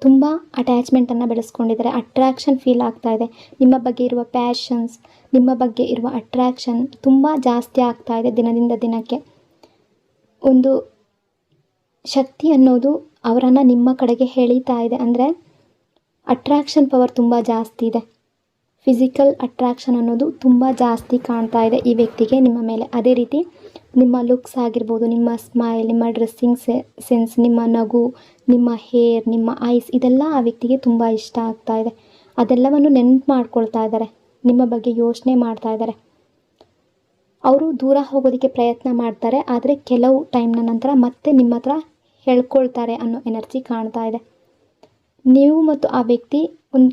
ತುಂಬ ಅಟ್ಯಾಚ್ಮೆಂಟನ್ನು ಬೆಳೆಸ್ಕೊಂಡಿದ್ದಾರೆ. ಅಟ್ರ್ಯಾಕ್ಷನ್ ಫೀಲ್ ಆಗ್ತಾ ಇದೆ. ನಿಮ್ಮ ಬಗ್ಗೆ ಇರುವ ಪ್ಯಾಷನ್ಸ್, ನಿಮ್ಮ ಬಗ್ಗೆ ಇರುವ ಅಟ್ರ್ಯಾಕ್ಷನ್ ತುಂಬ ಜಾಸ್ತಿ ಆಗ್ತಾ ಇದೆ ದಿನದಿಂದ ದಿನಕ್ಕೆ. ಒಂದು ಶಕ್ತಿ ಅನ್ನೋದು ಅವರನ್ನು ನಿಮ್ಮ ಕಡೆಗೆ ಎಳೀತಾ ಇದೆ. ಅಂದರೆ ಅಟ್ರಾಕ್ಷನ್ ಪವರ್ ತುಂಬ ಜಾಸ್ತಿ ಇದೆ. ಫಿಸಿಕಲ್ ಅಟ್ರಾಕ್ಷನ್ ಅನ್ನೋದು ತುಂಬ ಜಾಸ್ತಿ ಕಾಣ್ತಾ ಇದೆ ಈ ವ್ಯಕ್ತಿಗೆ ನಿಮ್ಮ ಮೇಲೆ. ಅದೇ ರೀತಿ ನಿಮ್ಮ ಲುಕ್ಸ್ ಆಗಿರ್ಬೋದು, ನಿಮ್ಮ ಸ್ಮೈಲ್, ನಿಮ್ಮ ಡ್ರೆಸ್ಸಿಂಗ್ ಸೆನ್ಸ್, ನಿಮ್ಮ ನಗು, ನಿಮ್ಮ ಹೇರ್, ನಿಮ್ಮ ಐಸ್, ಇದೆಲ್ಲ ಆ ವ್ಯಕ್ತಿಗೆ ತುಂಬ ಇಷ್ಟ ಆಗ್ತಾ ಇದೆ. ಅದೆಲ್ಲವನ್ನು ನೆನಪು ಮಾಡ್ಕೊಳ್ತಾ ಇದ್ದಾರೆ, ನಿಮ್ಮ ಬಗ್ಗೆ ಯೋಚನೆ ಮಾಡ್ತಾ ಇದ್ದಾರೆ. ಅವರು ದೂರ ಹೋಗೋದಕ್ಕೆ ಪ್ರಯತ್ನ ಮಾಡ್ತಾರೆ, ಆದರೆ ಕೆಲವು ಟೈಮ್ನ ನಂತರ ಮತ್ತೆ ನಿಮ್ಮ ಹತ್ರ ಹೇಳ್ಕೊಳ್ತಾರೆ ಅನ್ನೋ ಎನರ್ಜಿ ಕಾಣ್ತಾ ಇದೆ. ನೀವು ಮತ್ತು ಆ ವ್ಯಕ್ತಿ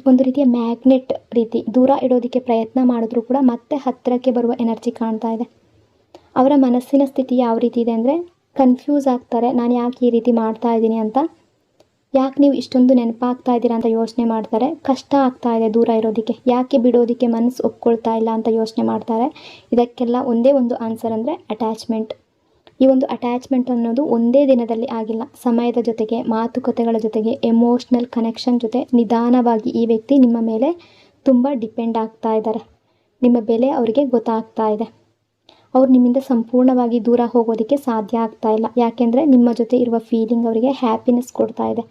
ಒಂದು ರೀತಿಯ ಮ್ಯಾಗ್ನೆಟ್ ರೀತಿ ದೂರ ಇಡೋದಕ್ಕೆ ಪ್ರಯತ್ನ ಮಾಡಿದ್ರೂ ಕೂಡ ಮತ್ತೆ ಹತ್ತಿರಕ್ಕೆ ಬರುವ ಎನರ್ಜಿ ಕಾಣ್ತಾ ಇದೆ. ಅವರ ಮನಸ್ಸಿನ ಸ್ಥಿತಿ ಯಾವ ರೀತಿ ಇದೆ ಅಂದರೆ ಕನ್ಫ್ಯೂಸ್ ಆಗ್ತಾರೆ, ನಾನು ಯಾಕೆ ಈ ರೀತಿ ಮಾಡ್ತಾ ಇದ್ದೀನಿ ಅಂತ, ಯಾಕೆ ನೀವು ಇಷ್ಟೊಂದು ನೆನಪಾಗ್ತಾ ಇದ್ದೀರಾ ಅಂತ ಯೋಚನೆ ಮಾಡ್ತಾರೆ. ಕಷ್ಟ ಆಗ್ತಾ ಇದೆ ದೂರ ಇರೋದಕ್ಕೆ, ಯಾಕೆ ಬಿಡೋದಕ್ಕೆ ಮನಸ್ಸು ಒಪ್ಕೊಳ್ತಾ ಇಲ್ಲ ಅಂತ ಯೋಚನೆ ಮಾಡ್ತಾರೆ. ಇದಕ್ಕೆಲ್ಲ ಒಂದೇ ಒಂದು ಆನ್ಸರ್ ಅಂದರೆ ಅಟ್ಯಾಚ್ಮೆಂಟ್. ಈ ಒಂದು ಅಟ್ಯಾಚ್ಮೆಂಟ್ ಅನ್ನೋದು ಒಂದೇ ದಿನದಲ್ಲಿ ಆಗಿಲ್ಲ. ಸಮಯದ ಜೊತೆಗೆ, ಮಾತುಕತೆಗಳ ಜೊತೆಗೆ, ಎಮೋಷ್ನಲ್ ಕನೆಕ್ಷನ್ ಜೊತೆ ನಿಧಾನವಾಗಿ ಈ ವ್ಯಕ್ತಿ ನಿಮ್ಮ ಮೇಲೆ ತುಂಬ ಡಿಪೆಂಡ್ ಆಗ್ತಾ ಇದ್ದಾರೆ. ನಿಮ್ಮ ಬೆಲೆ ಅವರಿಗೆ ಗೊತ್ತಾಗ್ತಾ ಇದೆ. ಅವ್ರು ನಿಮ್ಮಿಂದ ಸಂಪೂರ್ಣವಾಗಿ ದೂರ ಹೋಗೋದಕ್ಕೆ ಸಾಧ್ಯ ಆಗ್ತಾ ಇಲ್ಲ. ಯಾಕೆಂದರೆ ನಿಮ್ಮ ಜೊತೆ ಇರುವ ಫೀಲಿಂಗ್ ಅವರಿಗೆ ಹ್ಯಾಪಿನೆಸ್ ಕೊಡ್ತಾ ಇದೆ.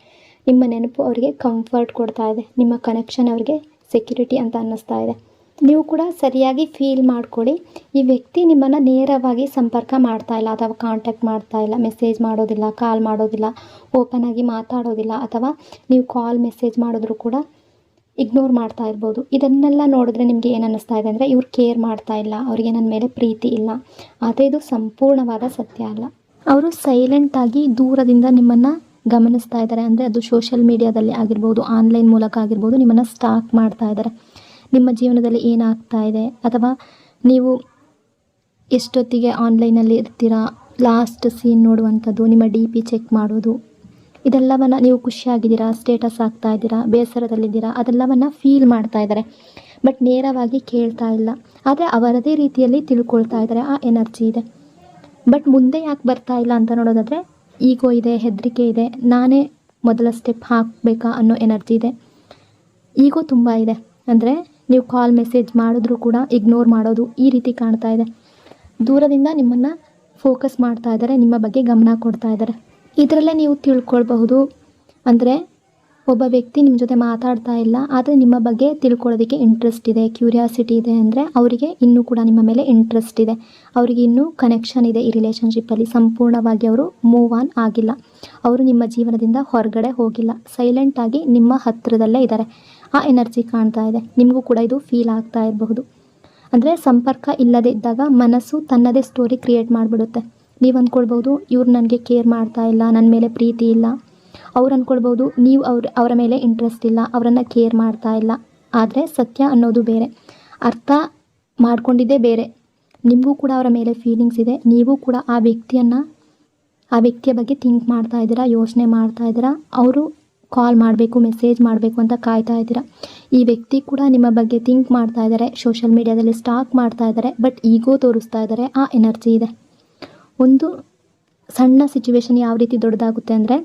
ನಿಮ್ಮ ನೆನಪು ಅವರಿಗೆ ಕಂಫರ್ಟ್ ಕೊಡ್ತಾ ಇದೆ. ನಿಮ್ಮ ಕನೆಕ್ಷನ್ ಅವರಿಗೆ ಸೆಕ್ಯೂರಿಟಿ ಅಂತ ಅನ್ನಿಸ್ತಾ ಇದೆ. ನೀವು ಕೂಡ ಸರಿಯಾಗಿ ಫೀಲ್ ಮಾಡ್ಕೊಳ್ಳಿ. ಈ ವ್ಯಕ್ತಿ ನಿಮ್ಮನ್ನು ನೇರವಾಗಿ ಸಂಪರ್ಕ ಮಾಡ್ತಾ ಇಲ್ಲ ಅಥವಾ ಕಾಂಟ್ಯಾಕ್ಟ್ ಮಾಡ್ತಾ ಇಲ್ಲ, ಮೆಸೇಜ್ ಮಾಡೋದಿಲ್ಲ, ಕಾಲ್ ಮಾಡೋದಿಲ್ಲ, ಓಪನ್ ಆಗಿ ಮಾತಾಡೋದಿಲ್ಲ, ಅಥವಾ ನೀವು ಕಾಲ್ ಮೆಸೇಜ್ ಮಾಡಿದ್ರೂ ಕೂಡ ಇಗ್ನೋರ್ ಮಾಡ್ತಾ ಇರ್ಬೋದು. ಇದನ್ನೆಲ್ಲ ನೋಡಿದ್ರೆ ನಿಮಗೆ ಏನು ಅನ್ನಿಸ್ತಾ ಇದೆ ಅಂದರೆ ಇವ್ರು ಕೇರ್ ಮಾಡ್ತಾ ಇಲ್ಲ, ಅವರಿಗೆ ನನ್ನ ಮೇಲೆ ಪ್ರೀತಿ ಇಲ್ಲ. ಆದರೆ ಇದು ಸಂಪೂರ್ಣವಾದ ಸತ್ಯ ಅಲ್ಲ. ಅವರು ಸೈಲೆಂಟಾಗಿ ದೂರದಿಂದ ನಿಮ್ಮನ್ನು ಗಮನಿಸ್ತಾ ಇದ್ದಾರೆ. ಅಂದರೆ ಅದು ಸೋಷಿಯಲ್ ಮೀಡಿಯಾದಲ್ಲಿ ಆಗಿರ್ಬೋದು, ಆನ್ಲೈನ್ ಮೂಲಕ ಆಗಿರ್ಬೋದು, ನಿಮ್ಮನ್ನು ಸ್ಟಾಕ್ ಮಾಡ್ತಾ ಇದ್ದಾರೆ. ನಿಮ್ಮ ಜೀವನದಲ್ಲಿ ಏನಾಗ್ತಾ ಇದೆ, ಅಥವಾ ನೀವು ಎಷ್ಟೊತ್ತಿಗೆ ಆನ್ಲೈನಲ್ಲಿ ಇರ್ತೀರಾ, ಲಾಸ್ಟ್ ಸೀನ್ ನೋಡುವಂಥದ್ದು, ನಿಮ್ಮ DP ಚೆಕ್ ಮಾಡೋದು, ಇದೆಲ್ಲವನ್ನು ನೀವು ಖುಷಿಯಾಗಿದ್ದೀರಾ, ಸ್ಟೇಟಸ್ ಆಗ್ತಾ ಇದ್ದೀರಾ, ಬೇಸರದಲ್ಲಿದ್ದೀರಾ, ಅದೆಲ್ಲವನ್ನು ಫೀಲ್ ಮಾಡ್ತಾ ಇದ್ದಾರೆ. ಬಟ್ ನೇರವಾಗಿ ಕೇಳ್ತಾ ಇಲ್ಲ. ಆದರೆ ಅವರದೇ ರೀತಿಯಲ್ಲಿ ತಿಳ್ಕೊಳ್ತಾ ಇದ್ದಾರೆ, ಆ ಎನರ್ಜಿ ಇದೆ. ಬಟ್ ಮುಂದೆ ಯಾಕೆ ಬರ್ತಾ ಇಲ್ಲ ಅಂತ ನೋಡೋದಾದರೆ ಈಗೋ ಇದೆ, ಹೆದರಿಕೆ ಇದೆ, ನಾನೇ ಮೊದಲ ಸ್ಟೆಪ್ ಹಾಕಬೇಕಾ ಅನ್ನೋ ಎನರ್ಜಿ ಇದೆ. ಈಗೋ ತುಂಬ ಇದೆ. ಅಂದರೆ ನೀವು ಕಾಲ್ ಮೆಸೇಜ್ ಮಾಡಿದ್ರೂ ಕೂಡ ಇಗ್ನೋರ್ ಮಾಡೋದು, ಈ ರೀತಿ ಕಾಣ್ತಾ ಇದೆ. ದೂರದಿಂದ ನಿಮ್ಮನ್ನು ಫೋಕಸ್ ಮಾಡ್ತಾ ಇದ್ದಾರೆ, ನಿಮ್ಮ ಬಗ್ಗೆ ಗಮನ ಕೊಡ್ತಾ ಇದ್ದಾರೆ. ಇದರಲ್ಲೇ ನೀವು ತಿಳ್ಕೊಳ್ಬಹುದು, ಅಂದರೆ ಒಬ್ಬ ವ್ಯಕ್ತಿ ನಿಮ್ಮ ಜೊತೆ ಮಾತಾಡ್ತಾ ಇಲ್ಲ, ಆದರೆ ನಿಮ್ಮ ಬಗ್ಗೆ ತಿಳ್ಕೊಳ್ಳೋದಕ್ಕೆ ಇಂಟ್ರೆಸ್ಟ್ ಇದೆ, ಕ್ಯೂರಿಯಾಸಿಟಿ ಇದೆ. ಅಂದರೆ ಅವರಿಗೆ ಇನ್ನೂ ಕೂಡ ನಿಮ್ಮ ಮೇಲೆ ಇಂಟ್ರೆಸ್ಟ್ ಇದೆ, ಅವರಿಗೆ ಇನ್ನೂ ಕನೆಕ್ಷನ್ ಇದೆ. ಈ ರಿಲೇಷನ್ಶಿಪ್ಪಲ್ಲಿ ಸಂಪೂರ್ಣವಾಗಿ ಅವರು ಮೂವ್ ಆನ್ ಆಗಿಲ್ಲ. ಅವರು ನಿಮ್ಮ ಜೀವನದಿಂದ ಹೊರಗಡೆ ಹೋಗಿಲ್ಲ, ಸೈಲೆಂಟಾಗಿ ನಿಮ್ಮ ಹತ್ತಿರದಲ್ಲೇ ಇದ್ದಾರೆ. ಆ ಎನರ್ಜಿ ಕಾಣ್ತಾ ಇದೆ. ನಿಮಗೂ ಕೂಡ ಇದು ಫೀಲ್ ಆಗ್ತಾ ಇರಬಹುದು. ಅಂದರೆ ಸಂಪರ್ಕ ಇಲ್ಲದೇ ಇದ್ದಾಗ ಮನಸ್ಸು ತನ್ನದೇ ಸ್ಟೋರಿ ಕ್ರಿಯೇಟ್ ಮಾಡಿಬಿಡುತ್ತೆ. ನೀವು ಅಂದ್ಕೊಳ್ಬೋದು ಇವ್ರು ನನಗೆ ಕೇರ್ ಮಾಡ್ತಾ ಇಲ್ಲ, ನನ್ನ ಮೇಲೆ ಪ್ರೀತಿ ಇಲ್ಲ. ಅವ್ರು ಅಂದ್ಕೊಳ್ಬೋದು ನೀವು ಅವರ ಮೇಲೆ ಇಂಟ್ರೆಸ್ಟ್ ಇಲ್ಲ, ಅವರನ್ನು ಕೇರ್ ಮಾಡ್ತಾ ಇಲ್ಲ. ಆದರೆ ಸತ್ಯ ಅನ್ನೋದು ಬೇರೆ, ಅರ್ಥ ಮಾಡ್ಕೊಂಡಿದ್ದೇ ಬೇರೆ. ನಿಮಗೂ ಕೂಡ ಅವರ ಮೇಲೆ ಫೀಲಿಂಗ್ಸ್ ಇದೆ. ನೀವು ಕೂಡ ಆ ವ್ಯಕ್ತಿಯ ಬಗ್ಗೆ ಥಿಂಕ್ ಮಾಡ್ತಾ ಇದ್ದೀರಾ, ಯೋಚನೆ ಮಾಡ್ತಾ ಇದ್ದೀರಾ. ಅವರು ಕಾಲ್ ಮಾಡಬೇಕು, ಮೆಸೇಜ್ ಮಾಡಬೇಕು ಅಂತ ಕಾಯ್ತಾ ಇದ್ದೀರಾ. ಈ ವ್ಯಕ್ತಿ ಕೂಡ ನಿಮ್ಮ ಬಗ್ಗೆ ಥಿಂಕ್ ಮಾಡ್ತಾ ಇದ್ದಾರೆ, ಸೋಷಿಯಲ್ ಮೀಡಿಯಾದಲ್ಲಿ ಸ್ಟಾಕ್ ಮಾಡ್ತಾ ಇದ್ದಾರೆ. ಬಟ್ ಈಗೋ ತೋರಿಸ್ತಾ ಇದ್ದಾರೆ, ಆ ಎನರ್ಜಿ ಇದೆ. ಒಂದು ಸಣ್ಣ ಸಿಚುವೇಶನ್ ಯಾವ ರೀತಿ ದೊಡ್ಡದಾಗುತ್ತೆ ಅಂದರೆ,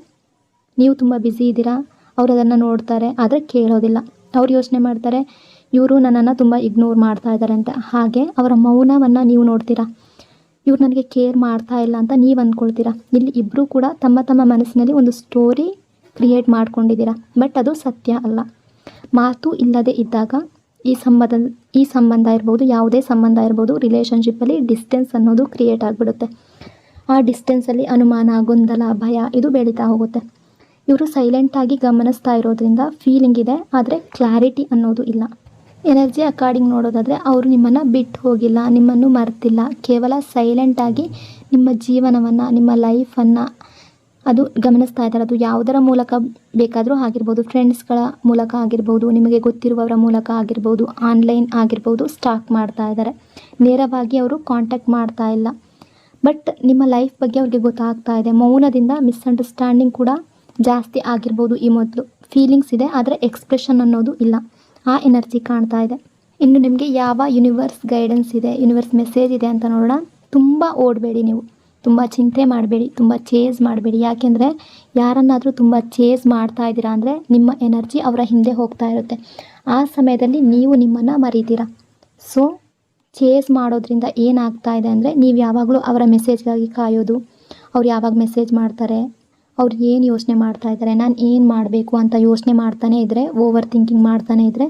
ನೀವು ತುಂಬ ಬ್ಯುಸಿ ಇದ್ದೀರಾ, ಅವರು ಅದನ್ನು ನೋಡ್ತಾರೆ, ಆದರೆ ಕೇಳೋದಿಲ್ಲ. ಅವ್ರು ಯೋಚನೆ ಮಾಡ್ತಾರೆ ಇವರು ನನ್ನನ್ನು ತುಂಬ ಇಗ್ನೋರ್ ಮಾಡ್ತಾ ಇದ್ದಾರೆ ಅಂತ. ಹಾಗೆ ಅವರ ಮೌನವನ್ನು ನೀವು ನೋಡ್ತೀರಾ, ಇವ್ರು ನನಗೆ ಕೇರ್ ಮಾಡ್ತಾ ಇಲ್ಲ ಅಂತ ನೀವು ಅಂದ್ಕೊಳ್ತೀರಾ. ಇಲ್ಲಿ ಇಬ್ಬರೂ ಕೂಡ ತಮ್ಮ ತಮ್ಮ ಮನಸ್ಸಿನಲ್ಲಿ ಒಂದು ಸ್ಟೋರಿ ಕ್ರಿಯೇಟ್ ಮಾಡ್ಕೊಂಡಿದ್ದೀರಾ. ಬಟ್ ಅದು ಸತ್ಯ ಅಲ್ಲ. ಮಾತು ಇಲ್ಲದೆ ಇದ್ದಾಗ ಈ ಸಂಬಂಧ ಇರ್ಬೋದು, ಯಾವುದೇ ಸಂಬಂಧ ಇರ್ಬೋದು, ರಿಲೇಷನ್ಶಿಪ್ಪಲ್ಲಿ ಡಿಸ್ಟೆನ್ಸ್ ಅನ್ನೋದು ಕ್ರಿಯೇಟ್ ಆಗಿಬಿಡುತ್ತೆ. ಆ ಡಿಸ್ಟೆನ್ಸಲ್ಲಿ ಅನುಮಾನ, ಗೊಂದಲ, ಭಯ ಇದು ಬೆಳೀತಾ ಹೋಗುತ್ತೆ. ಇವರು ಸೈಲೆಂಟಾಗಿ ಗಮನಿಸ್ತಾ ಇರೋದ್ರಿಂದ ಫೀಲಿಂಗ್ ಇದೆ, ಆದರೆ ಕ್ಲಾರಿಟಿ ಅನ್ನೋದು ಇಲ್ಲ. ಎನರ್ಜಿ ಅಕಾರ್ಡಿಂಗ್ ನೋಡೋದಾದರೆ ಅವರು ನಿಮ್ಮನ್ನು ಬಿಟ್ಟು ಹೋಗಿಲ್ಲ, ನಿಮ್ಮನ್ನು ಮರೆತಿಲ್ಲ. ಕೇವಲ ಸೈಲೆಂಟಾಗಿ ನಿಮ್ಮ ಜೀವನವನ್ನು, ನಿಮ್ಮ ಲೈಫನ್ನು ಅದು ಗಮನಿಸ್ತಾ ಇದ್ದಾರೆ. ಅದು ಯಾವುದರ ಮೂಲಕ ಬೇಕಾದರೂ ಆಗಿರ್ಬೋದು, ಫ್ರೆಂಡ್ಸ್ಗಳ ಮೂಲಕ ಆಗಿರ್ಬೋದು, ನಿಮಗೆ ಗೊತ್ತಿರುವವರ ಮೂಲಕ ಆಗಿರ್ಬೋದು, ಆನ್ಲೈನ್ ಆಗಿರ್ಬೋದು, ಸ್ಟಾಕ್ ಮಾಡ್ತಾ ಇದ್ದಾರೆ. ನೇರವಾಗಿ ಅವರು ಕಾಂಟ್ಯಾಕ್ಟ್ ಮಾಡ್ತಾ ಇಲ್ಲ. ಬಟ್ ನಿಮ್ಮ ಲೈಫ್ ಬಗ್ಗೆ ಅವ್ರಿಗೆ ಗೊತ್ತಾಗ್ತಾ ಇದೆ. ಮೌನದಿಂದ ಮಿಸ್ಅಂಡರ್ಸ್ಟ್ಯಾಂಡಿಂಗ್ ಕೂಡ ಜಾಸ್ತಿ ಆಗಿರ್ಬೋದು. ಈ ಮೊದಲು ಫೀಲಿಂಗ್ಸ್ ಇದೆ, ಆದರೆ ಎಕ್ಸ್ಪ್ರೆಷನ್ ಅನ್ನೋದು ಇಲ್ಲ. ಆ ಎನರ್ಜಿ ಕಾಣ್ತಾ ಇದೆ. ಇನ್ನು ನಿಮಗೆ ಯಾವ ಯೂನಿವರ್ಸ್ ಗೈಡೆನ್ಸ್ ಇದೆ, ಯೂನಿವರ್ಸ್ ಮೆಸೇಜ್ ಇದೆ ಅಂತ ನೋಡೋಣ. ತುಂಬ ಓಡಬೇಡಿ, ನೀವು ತುಂಬ ಚಿಂತೆ ಮಾಡಬೇಡಿ, ತುಂಬ ಚೇಸ್ ಮಾಡಬೇಡಿ. ಯಾಕೆಂದರೆ ಯಾರನ್ನಾದರೂ ತುಂಬ ಚೇಸ್ ಮಾಡ್ತಾ ಇದ್ದೀರಾ ಅಂದರೆ ನಿಮ್ಮ ಎನರ್ಜಿ ಅವರ ಹಿಂದೆ ಹೋಗ್ತಾ ಇರುತ್ತೆ. ಆ ಸಮಯದಲ್ಲಿ ನೀವು ನಿಮ್ಮನ್ನು ಮರಿತೀರಾ. ಸೊ ಚೇಸ್ ಮಾಡೋದ್ರಿಂದ ಏನಾಗ್ತಾ ಇದೆ ಅಂದರೆ ನೀವು ಯಾವಾಗಲೂ ಅವರ ಮೆಸೇಜ್ಗಾಗಿ ಕಾಯೋದು, ಅವ್ರು ಯಾವಾಗ ಮೆಸೇಜ್ ಮಾಡ್ತಾರೆ, ಅವ್ರು ಏನು ಯೋಚನೆ ಮಾಡ್ತಾ ಇದ್ದಾರೆ, ನಾನು ಏನು ಮಾಡಬೇಕು ಅಂತ ಯೋಚನೆ ಮಾಡ್ತಾನೆ ಇದ್ದರೆ, ಓವರ್ ಥಿಂಕಿಂಗ್ ಮಾಡ್ತಾನೆ ಇದ್ದರೆ